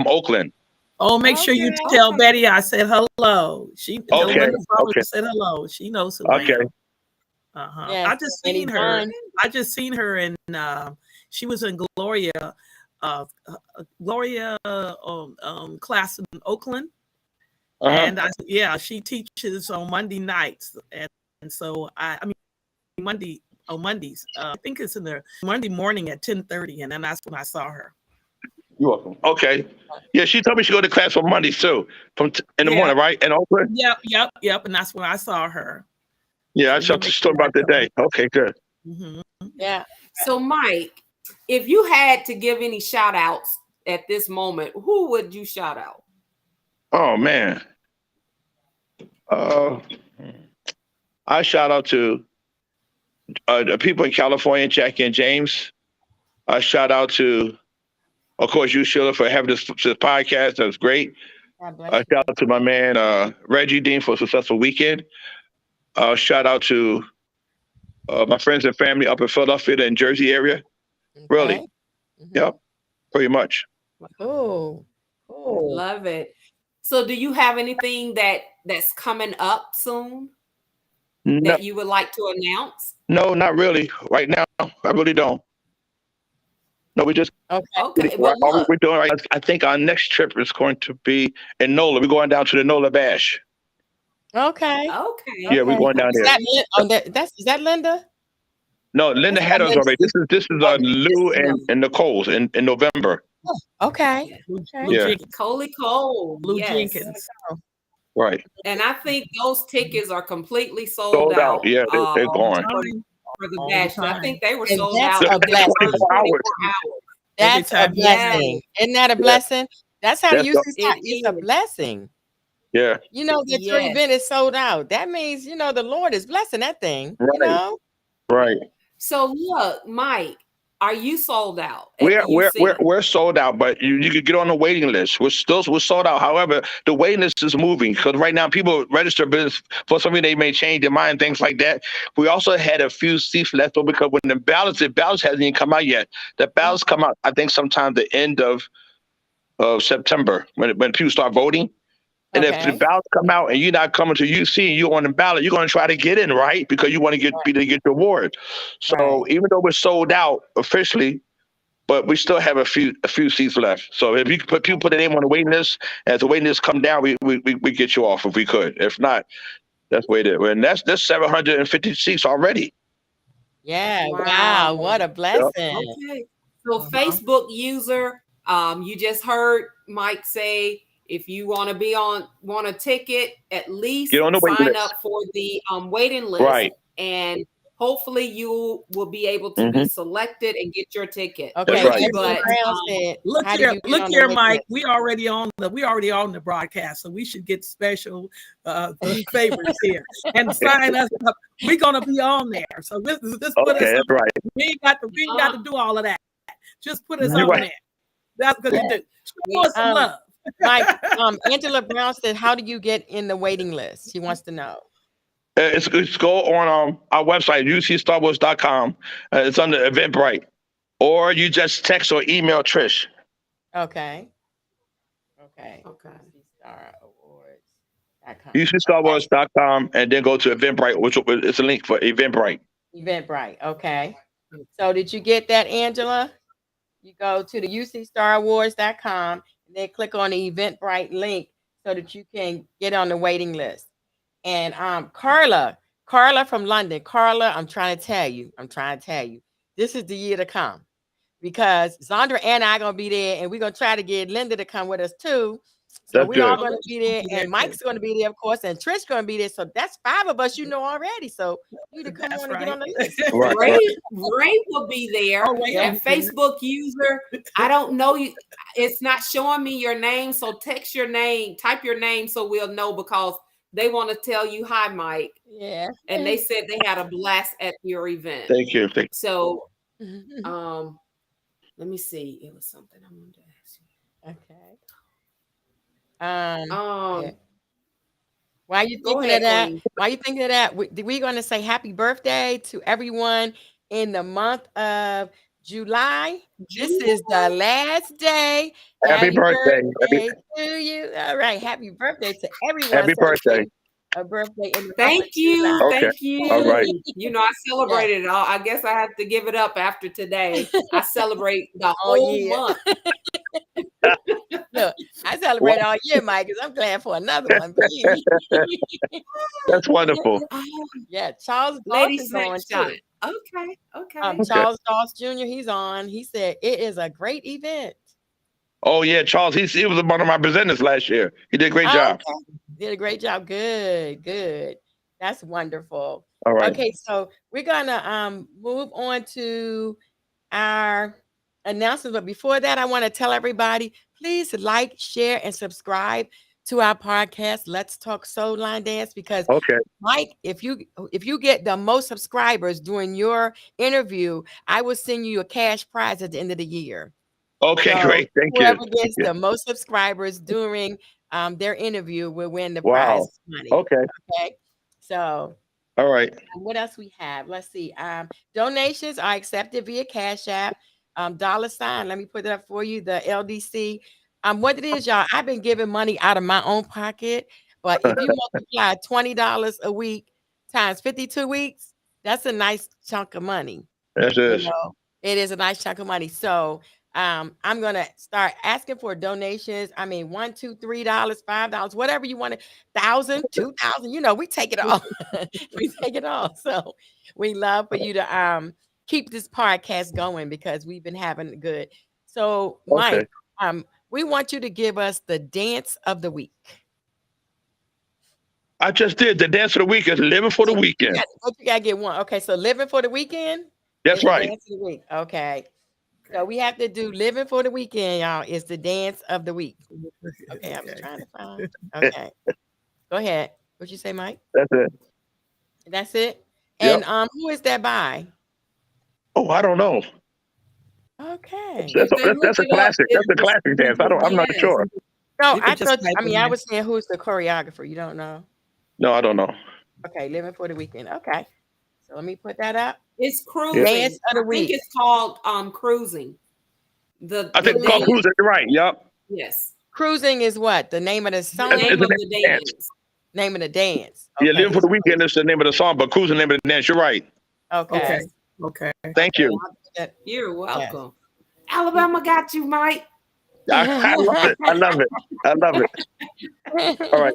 Oakland. Oh, make sure you tell Betty I said hello. She said hello. She knows who I am. Yes. I just seen her. I just seen her in. She was in Gloria class in Oakland, and she teaches on Monday nights, and so I mean Mondays. I think it's in the Monday morning at 10:30, and then that's when I saw her. You're welcome. Okay. Yeah, she told me she go to class on Mondays too, in the morning, right? In Oakland. Yep. And that's when I saw her. Yeah, I saw the story about the day. Okay, good. Mm-hmm. Yeah. So, Mike, if you had to give any shout outs at this moment, who would you shout out? Oh man. I shout out to the people in California, Jackie and James. I shout out to, of course, you, Sheila, for having this podcast. That's great. I shout out to my man, Reggie Dean, for a successful weekend. Shout out to my friends and family up in Philadelphia and Jersey area. Okay. Really. Mm-hmm. Yep. Pretty much. Oh, love it. So do you have anything that's coming up soon that you would like to announce? No, not really. Right now, I really don't. No, we just okay. Well, all we're doing right now, I think our next trip is going to be in NOLA. We're going down to the NOLA Bash. Okay. Yeah, we're going down there. Is that Linda? No, Linda had us already. This is Lou and Nicole's in November. Oh, okay. Yeah. Coley Cole. Lou Jenkins. Right. And I think those tickets are completely sold out. Yeah, they're gone. For the bash. I think they were sold out. in 24 hours. That's a blessing. Isn't that a blessing? That's how you see it. It's a blessing. Yeah. That your event is sold out. That means, the Lord is blessing that thing. Right. Right. So look, Mike, are you sold out? We're sold out, but you could get on the waiting list. We're sold out. However, the waiting list is moving because right now people register business for something they may change their mind, things like that. We also had a few seats left over because when the ballots hasn't even come out yet. The ballots come out, I think, sometime the end of September when people start voting. And if the ballots come out and you're not coming to UC and you're on the ballot, you're going to try to get in, right? Because you want to get your award. So even though we're sold out officially, but we still have a few seats left. So if you put a name on the waiting list, as the waiting list come down, we get you off if we could. If not, that's the way it is. And that's 750 seats already. Yeah. Wow. What a blessing. Okay. So Facebook user, you just heard Mike say, if you want a ticket, at least Get on the waiting sign list. up for the waiting list. Right. And hopefully you will be able to be selected and get your ticket. Okay. That's right. But, look here, Mike. We already on the broadcast, so we should get special favors here and sign us up. We're gonna be on there. So this put us that's up. right. We ain't got to do all of that. Just put us on right. there. That's gonna do. Show us some love. Mike, Angela Brown said, how do you get in the waiting list? She wants to know. It's go on our website, ucstarwars.com. It's under Eventbrite. Or you just text or email Trish. Okay. ucstarwars.com and then go to Eventbrite, which is a link for Eventbrite. Eventbrite. Okay. So did you get that, Angela? You go to the ucstarwars.com and then click on the Eventbrite link so that you can get on the waiting list. And Carla from London. Carla, I'm trying to tell you, this is the year to come, because Zandra and I are going to be there, and we're going to try to get Linda to come with us too. So we're all going to be there, and Mike's going to be there, of course, and Trish going to be there. So that's 5 of us, already. So you need to come on and get on the list. Ray will be there. And Facebook user, I don't know you. It's not showing me your name. So text your name, type your name so we'll know, because they want to tell you hi, Mike. Yeah. And they said they had a blast at your event. Thank you. So let me see. It was something I wanted to ask you. Okay. Why are you thinking of that? Why are you thinking of that? We're going to say happy birthday to everyone in the month of July. This is the last day. Happy birthday to you. All right. Happy birthday to everyone. Happy birthday. A birthday. Thank you. Okay. Thank you. All right. I celebrated it all. I guess I have to give it up after today. I celebrate the whole month. Look, I celebrate all year, Mike, because I'm glad for another one. That's wonderful. Yeah, Charles Lady Doss is on Sunshine. too. Okay. Charles Doss Jr., he's on. He said it is a great event. Oh yeah, Charles. He was one of my presenters last year. He did a great job. Okay. Did a great job. Good. That's wonderful. All right. Okay, so we're gonna move on to our announcements. But before that, I want to tell everybody, please like, share, and subscribe to our podcast, Let's Talk Soul Line Dance, because Mike, if you get the most subscribers during your interview, I will send you a cash prize at the end of the year. Okay, so great. Thank you. Whoever gets the most subscribers during their interview will win the prize money. Okay. So all right. What else we have? Let's see. Donations are accepted via Cash App, $. Let me put it up for you. The LDC. What it is, y'all, I've been giving money out of my own pocket, but if you multiply $20 a week times 52 weeks, that's a nice chunk of money. Yes, it is. It is a nice chunk of money. So I'm gonna start asking for donations. I mean, $1, $2, $3, $5, whatever you want. 1,000, 2,000. We take it all. We take it all. So we love for you to keep this podcast going, because we've been having good. So Mike, we want you to give us the dance of the week. I just did. The dance of the week is Living for the Weekend. You gotta get one. Okay, so Living for the Weekend. That's right. Dance of the week. Okay. So we have to do Living for the Weekend, y'all. It's the dance of the week. Okay, I was trying to find. Okay. Go ahead. What'd you say, Mike? That's it. That's it? And who is that by? Oh, I don't know. Okay. That's a classic. That's a classic dance. I'm not sure. No, I was saying, who's the choreographer? You don't know? No, I don't know. Okay, Living for the Weekend. Okay. So let me put that up. It's Cruising. Dance of the week. I think it's called Cruising. I think it's called Cruising. Right. Yep. Yes. Cruising is what? The name of the song? Name of the dance. Name of the dance. Okay. Yeah, Living for the Weekend is the name of the song, but Cruising is the name of the dance. You're right. Okay. Okay. Thank you. You're welcome. Alabama got you, Mike. I love it. I love it. I love it. All right.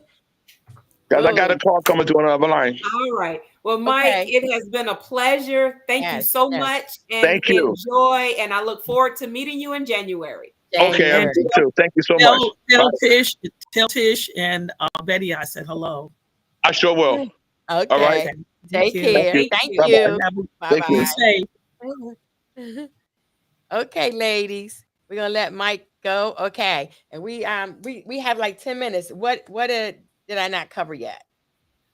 Guys, I got a call coming to another line. All right. Well, Mike, it has been a pleasure. Thank you so much. And thank you. Enjoy. And I look forward to meeting you in January. Okay, I do too. Thank you so much. Tell Tish and Betty I said hello. I sure will. Okay. All right. Take care. Thank you. Bye-bye. Bye-bye. Okay, ladies. We're gonna let Mike go. Okay. And we have like 10 minutes. What did I not cover yet?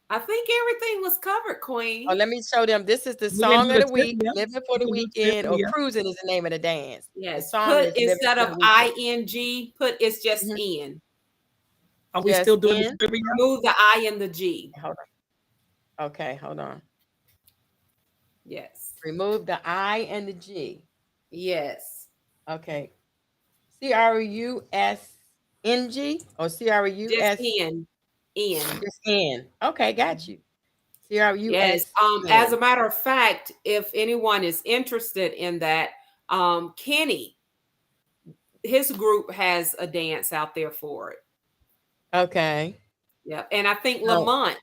I think everything was covered, Queen. Oh, let me show them. This is the song of the week, Living for the Weekend, or Cruising is the name of the dance. Yes. The song put instead of ing, put it's just in. Are we still doing this? Remove the I and the G. Hold on. Okay, hold on. Yes. Remove the I and the G. Yes. Okay. CRUSNG or CRUS? Just in. Just in. Okay, got you. CRUS. Yes. As a matter of fact, if anyone is interested in that, Kenny, his group has a dance out there for it. Okay. Yeah. And I think Lamont,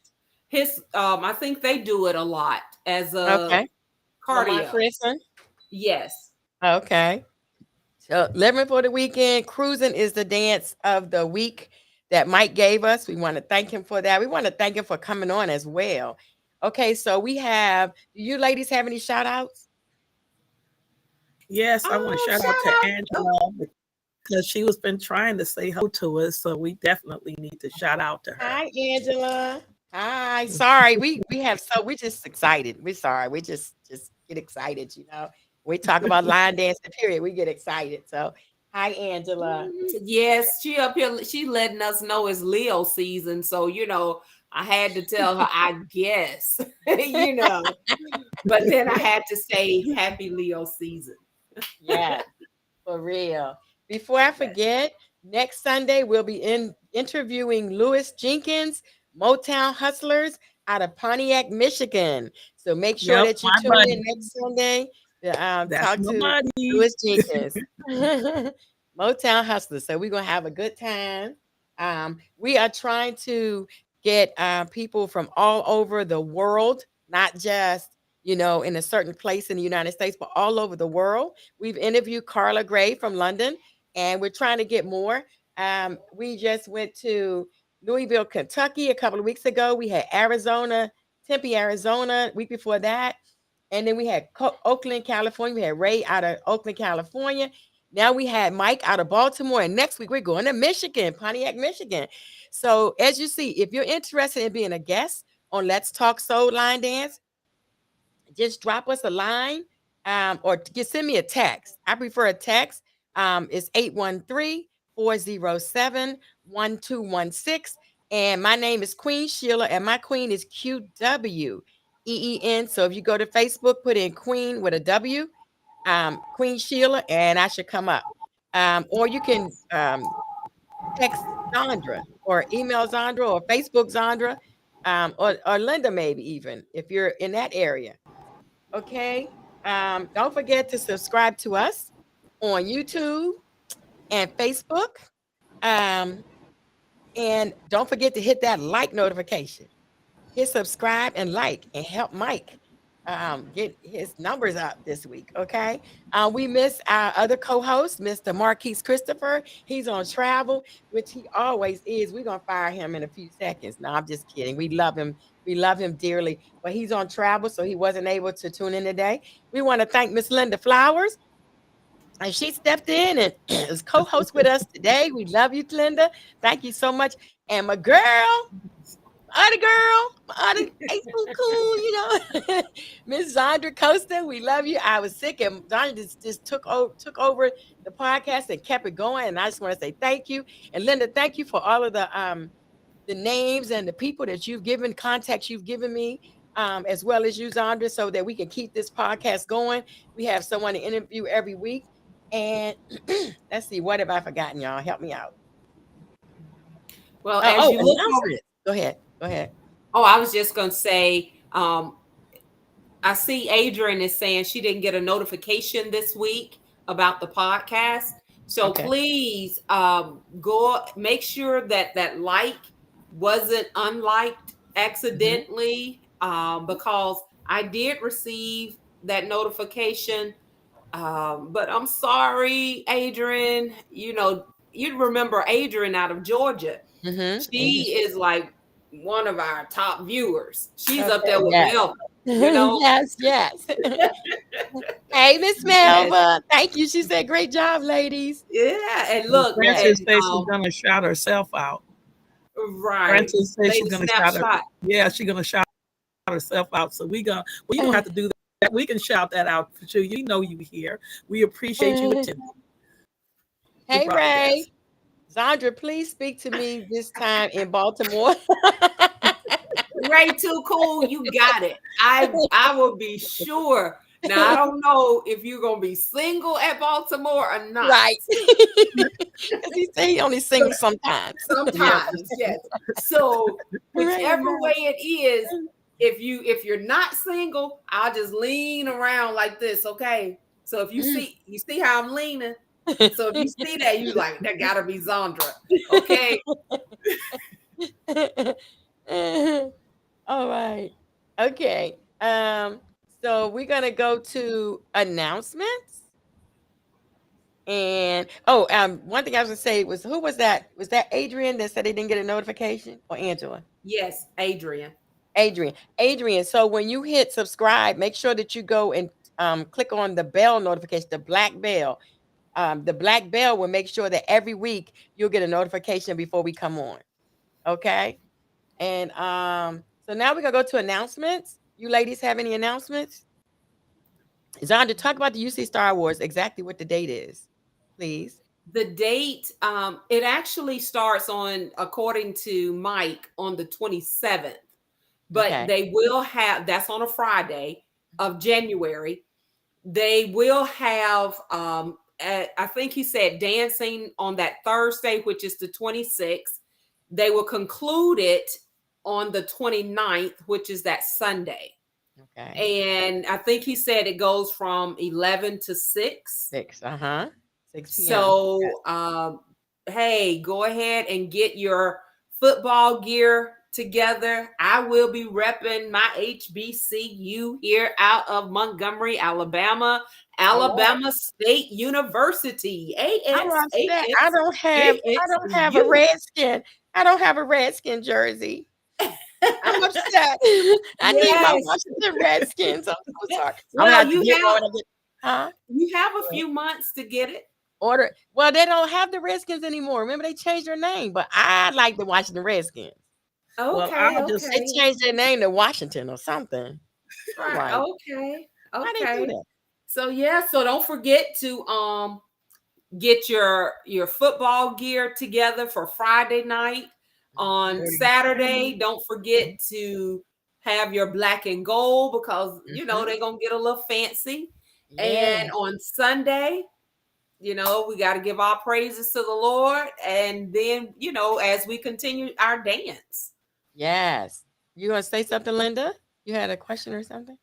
I think they do it a lot as a cardio. Yes. Okay. So Living for the Weekend, Cruising is the dance of the week that Mike gave us. We want to thank him for that. We want to thank him for coming on as well. Okay, so do you ladies have any shout outs? Yes, I want to shout out to Angela because she was been trying to say hello to us. So we definitely need to shout out to her. Hi, Angela. Hi. Sorry, we just excited. We're sorry. We just get excited, you know. We talk about line dancing, period. We get excited. So hi, Angela. Yes, she up here, she letting us know it's Leo season. So, you know, I had to tell her, I guess, you know, but then I had to say happy Leo season. Yeah, for real. Before I forget, next Sunday we'll be interviewing Louis Jenkins, Motown Hustlers out of Pontiac, Michigan. So make sure that you tune in next Sunday to talk to Louis Jenkins. Motown Hustlers. So we're gonna have a good time. We are trying to get people from all over the world, not just in a certain place in the United States, but all over the world. We've interviewed Carla Gray from London, and we're trying to get more. We just went to Louisville, Kentucky a couple of weeks ago. We had Tempe, Arizona, week before that. And then we had Oakland, California. We had Ray out of Oakland, California. Now we had Mike out of Baltimore. And next week, we're going to Michigan, Pontiac, Michigan. So as you see, if you're interested in being a guest on Let's Talk Soul Line Dance, just drop us a line or just send me a text. I prefer a text. It's 813-407-1216. And my name is Queen Sheila, and my queen is QWEEN. So if you go to Facebook, put in Queen with a W, Queen Sheila, and I should come up. Or you can text Zandra or email Zandra or Facebook Zandra, or Linda maybe even, if you're in that area. Okay. Don't forget to subscribe to us on YouTube and Facebook. And don't forget to hit that like notification. Hit subscribe and like and help Mike get his numbers up this week. Okay. We miss our other co-host, Mr. Marquise Christopher. He's on travel, which he always is. We're gonna fire him in a few seconds. No, I'm just kidding. We love him. We love him dearly, but he's on travel, so he wasn't able to tune in today. We want to thank Miss Linda Flowers. And she stepped in and is co-host with us today. We love you, Linda. Thank you so much. And my girl, my other Miss Zandra Costa, we love you. I was sick, and Zandra just took over the podcast and kept it going. And I just want to say thank you. And Linda, thank you for all of the names and the people that you've given, contacts you've given me, as well as you, Zandra, so that we can keep this podcast going. We have someone to interview every week. And let's see, what have I forgotten, y'all? Help me out. Well, as you look over it. Go ahead. Oh, I was just going to say, I see Adrian is saying she didn't get a notification this week about the podcast. So please go make sure that that like wasn't unliked accidentally, because I did receive that notification. But I'm sorry, Adrian. You know, you remember Adrian out of Georgia. She is like one of our top viewers. She's up there with Melva, you know. Yes. Hey, Miss Melva. Thank you. She said, great job, ladies. Yeah. And look, Francis says she's gonna shout herself out. Right. Francis says she's gonna shout her. Yeah, she's gonna shout herself out. So you don't have to do that. We can shout that out for you. You know you here. We appreciate you attending. Hey, Ray. Zandra, please speak to me this time in Baltimore. Ray, too cool. You got it. I will be sure. Now, I don't know if you're going to be single at Baltimore or not. Right. Because he said he only single sometimes. Sometimes, yes. So whichever way it is, if you're not single, I'll just lean around like this, okay? So if you see how I'm leaning. So if you see that, you like, that gotta be Zandra. Okay. All right. Okay. So we're gonna go to announcements. And one thing I was gonna say was, who was that? Was that Adrian that said they didn't get a notification, or Angela? Yes, Adrian. So when you hit subscribe, make sure that you go and click on the bell notification, the black bell. The black bell will make sure that every week you'll get a notification before we come on. Okay. And so now we're gonna go to announcements. You ladies have any announcements? Zandra, talk about the UC Star Wars, exactly what the date is, please. The date, it actually starts on, according to Mike, on the 27th. But they will have, that's on a Friday of January. They will have I think he said dancing on that Thursday, which is the 26th. They will conclude it on the 29th, which is that Sunday. Okay. And I think he said it goes from 11 to 6. 6 p.m. So, hey, go ahead and get your football gear together. I will be repping my HBCU here out of Montgomery, Alabama State University. I don't have a Redskin. I don't have a Redskin jersey. I'm upset. I need my Washington Redskins. I'm so sorry. Well, you have a few months to get it. Well, they don't have the Redskins anymore. Remember, they changed their name, but I like the Washington Redskins. Okay, they changed their name to Washington or something. Right. Okay. So so don't forget to get your football gear together for Friday night. On Saturday, don't forget to have your black and gold, because you know they're gonna get a little fancy. And on Sunday, you know, we got to give our praises to the Lord, and then, you know, as we continue our dance. Yes. You gonna say something, Linda? You had a question or something?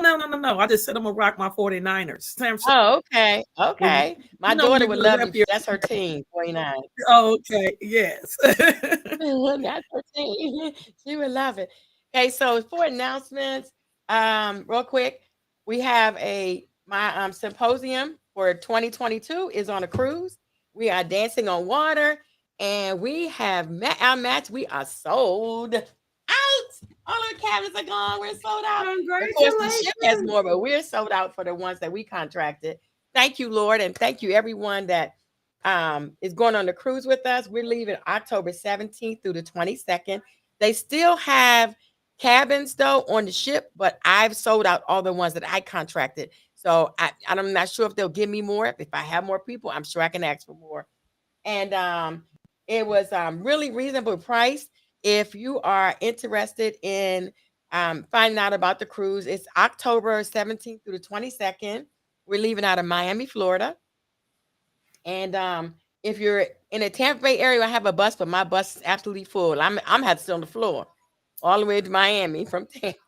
No. I just said I'm gonna rock my 49ers. Oh, okay. My daughter would love you. That's her team, 49. Oh, okay. Yes. That's her team. She would love it. Okay, so for announcements, real quick, we have my symposium for 2022 is on a cruise. We are dancing on water, and we have our match. We are sold out. All our cabins are gone. We're sold out. Of course, the ship has more, but we're sold out for the ones that we contracted. Thank you, Lord, and thank you everyone that is going on the cruise with us. We're leaving October 17th through the 22nd. They still have cabins though on the ship, but I've sold out all the ones that I contracted. So I'm not sure if they'll give me more. If I have more people, I'm sure I can ask for more. And it was really reasonable price. If you are interested in finding out about the cruise, it's October 17th through the 22nd. We're leaving out of Miami, Florida. And if you're in the Tampa Bay area, I have a bus, but my bus is absolutely full. I'm had to sit on the floor all the way to Miami from Tampa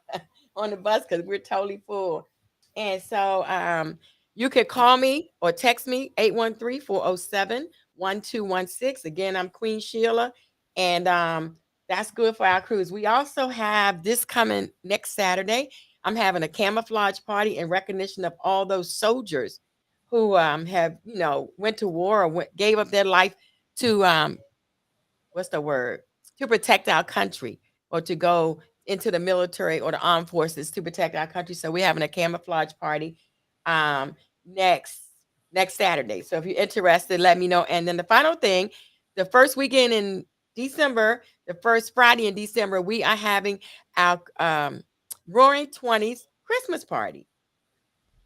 on the bus because we're totally full. And so you could call me or text me 813-407-1216. Again, I'm Queen Sheila, and that's good for our cruise. We also have this coming next Saturday. I'm having a camouflage party in recognition of all those soldiers who have, went to war or gave up their life to what's the word? To protect our country, or to go into the military or the armed forces to protect our country. So we're having a camouflage party um next Saturday. So if you're interested, let me know. And then the final thing, the first weekend in December, the first Friday in December, we are having our Roaring 20s Christmas party.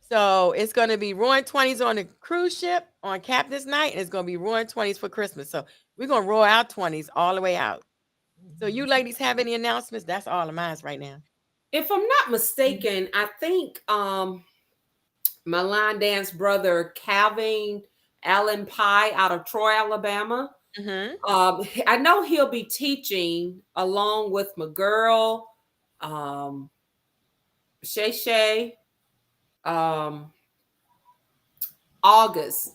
So it's going to be Roaring 20s on the cruise ship on Captain's Night, and it's going to be Roaring 20s for Christmas. So we're going to roll our 20s all the way out. So you ladies have any announcements? That's all of mine right now. If I'm not mistaken, I think my line dance brother Calvin Allen Pye out of Troy, Alabama. I know he'll be teaching along with my girl, Shay Shay, August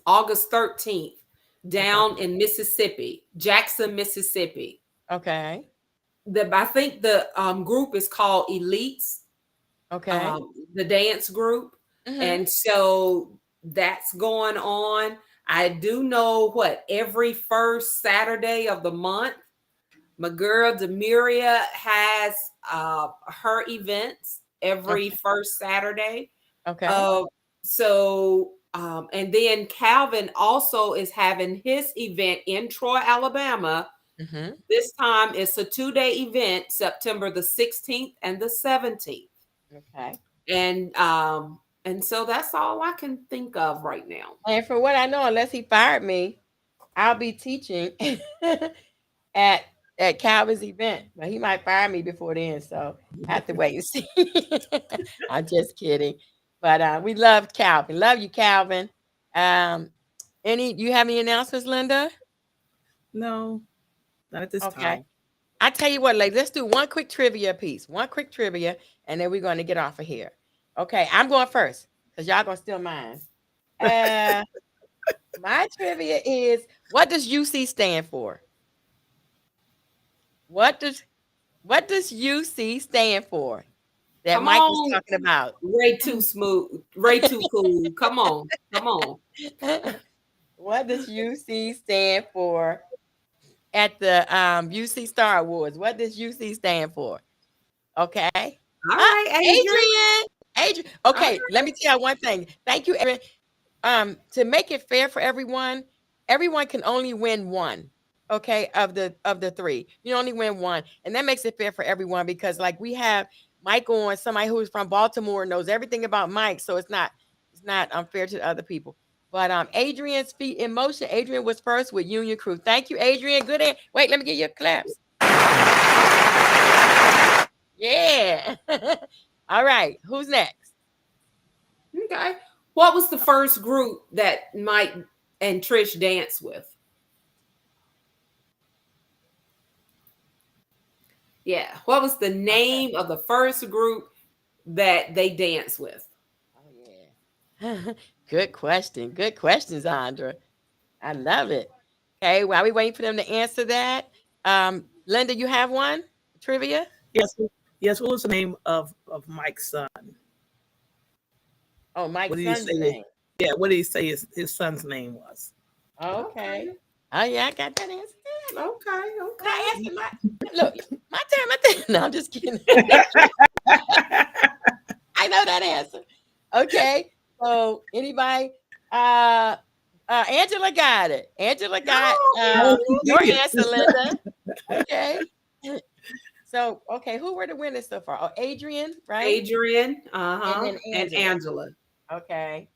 13th, down in Mississippi, Jackson, Mississippi. Okay. I think the group is called Elites. Okay. The dance group. And so that's going on. I do know every first Saturday of the month, my girl Demiria has her events every first Saturday. Okay. And then Calvin also is having his event in Troy, Alabama. This time it's a 2-day event, September the 16th and the 17th. Okay. And so that's all I can think of right now. And for what I know, unless he fired me, I'll be teaching at Calvin's event. But he might fire me before then, so I have to wait and see. I'm just kidding. But we love Calvin. Love you, Calvin. You have any announcements, Linda? No, not at this time. I tell you what, ladies, let's do one quick trivia piece. One quick trivia, and then we're going to get off of here. Okay, I'm going first because y'all going to steal mine. My trivia is, what does UC stand for? What does UC stand for? That Come Mike on, was talking about. Ray too smooth. Ray too cool. Come on. What does UC stand for at the UC Star Awards? What does UC stand for? Okay. All right, Adrian. Okay, let me tell you one thing. Thank you, Adrian. To make it fair for everyone can only win one. Okay, of the three. You only win one. And that makes it fair for everyone, because like we have Mike on, somebody who's from Baltimore, knows everything about Mike. So it's not unfair to the other people. But Adrian's Feet in Motion. Adrian was first with Union Crew. Thank you, Adrian. Good. Wait, let me get your claps. Yeah. All right. Who's next? Okay. What was the first group that Mike and Trish danced with? Yeah. What was the name of the first group that they danced with? Oh, yeah. Good question. Good questions, Andra. I love it. Okay. While we waiting for them to answer that, Linda, you have one trivia? Yes. What was the name of Mike's son? Oh, Mike's son's name. Yeah. What did he say his son's name was? Okay. Oh, yeah. I got that answer. Okay. I answer look, my turn. No, I'm just kidding. I know that answer. Okay. So anybody? Angela got it. Angela got your answer, Linda. Okay. So, okay, who were the winners so far? Oh, Adrian, right? Adrian, and Angela. Okay.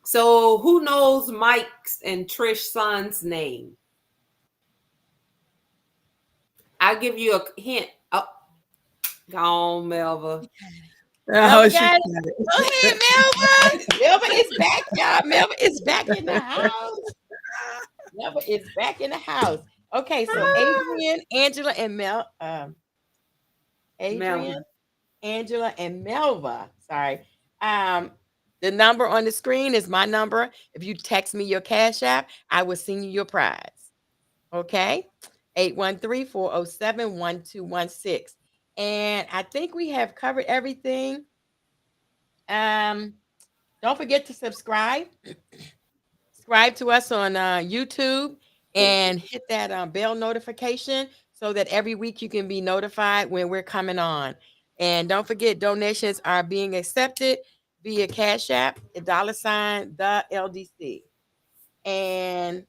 So, who knows Mike's and Trish's son's name? I'll give you a hint. Oh, go on, Melva. Oh, she got it. Go ahead, Melva. Melva is back, y'all. Melva is back in the house. Melva is back in the house. Okay, so Adrian, Angela, and Adrian, Angela, and Melva. Sorry. The number on the screen is my number. If you text me your Cash App, I will send you your prize. Okay? 813-407-1216. And I think we have covered everything. Don't forget to subscribe. Subscribe to us on YouTube and hit that bell notification so that every week you can be notified when we're coming on. And don't forget, donations are being accepted via Cash App, $, the LDC. And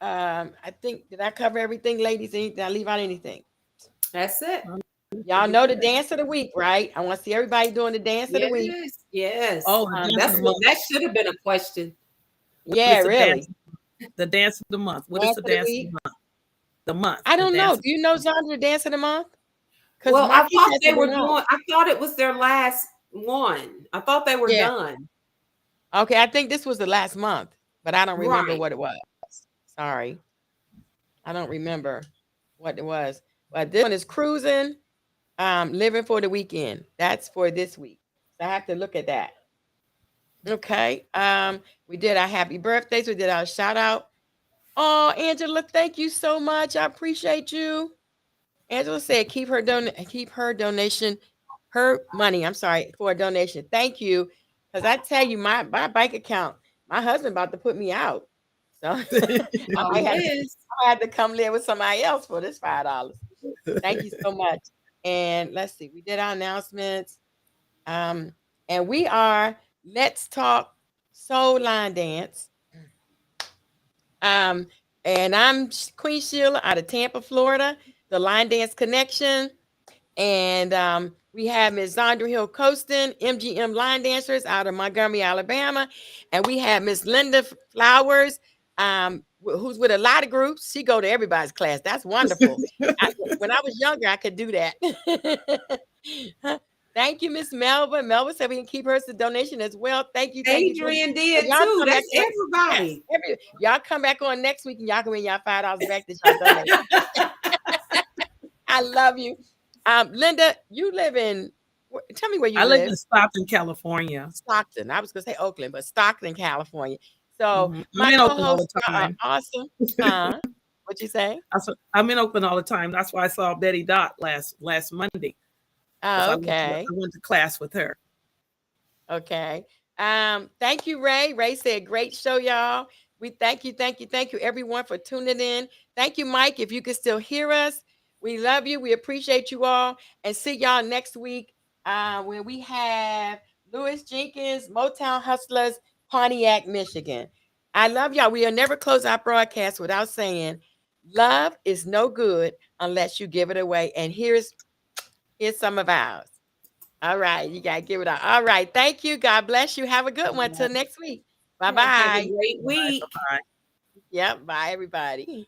I think, did I cover everything, ladies? Did I leave out anything? That's it. Y'all know the dance of the week, right? I want to see everybody doing the dance of the week. Yes. Oh, that should have been a question. Yeah, really. The dance of the month. What is the dance of the month? The month. I don't know. Do you know, Zandra, the dance of the month? Well, I thought they were doing. I thought it was their last one. I thought they were done. Okay, I think this was the last month, but I don't remember what it was. Sorry, I don't remember what it was. But this one is cruising, living for the weekend. That's for this week. So I have to look at that. Okay. We did our happy birthdays. We did our shout out. Oh, Angela, thank you so much. I appreciate you. Angela said, keep her donation, her money. I'm sorry, for a donation. Thank you. Because I tell you, my bank account, my husband about to put me out. So I had to come live with somebody else for this $5. Thank you so much. And let's see, we did our announcements. And we are Let's Talk Soul Line Dance. And I'm Queen Sheila out of Tampa, Florida, the Line Dance Connection. And we have Miss Zandra Hill Costin, MGM Line Dancers out of Montgomery, Alabama. And we have Miss Linda Flowers, who's with a lot of groups. She go to everybody's class. That's wonderful. When I was younger, I could do that. Thank you, Miss Melba. Melba said we can keep hers to donation as well. Thank you. Adrian did too. That's everybody. Yes, y'all come back on next week and y'all can win y'all $5 back that y'all donated. I love you. Linda, you live in, tell me where you live. I live in Stockton, California. Stockton. I was going to say Oakland, but Stockton, California. So I'm in Oakland all the time. Awesome. What you say? I'm in Oakland all the time. That's why I saw Betty Dot last Monday. Oh, okay. I went to class with her. Okay. Thank you, Ray. Ray said, great show, y'all. We thank you, everyone, for tuning in. Thank you, Mike, if you can still hear us. We love you. We appreciate you all. And see y'all next week when we have Lewis Jenkins, Motown Hustlers, Pontiac, Michigan. I love y'all. We'll never close our broadcast without saying, love is no good unless you give it away. And here's some of ours. All right. You got to give it out. All right. Thank you. God bless you. Have a good one. Till next week. Bye-bye. Have a great week. Bye-bye. Yep. Bye, everybody.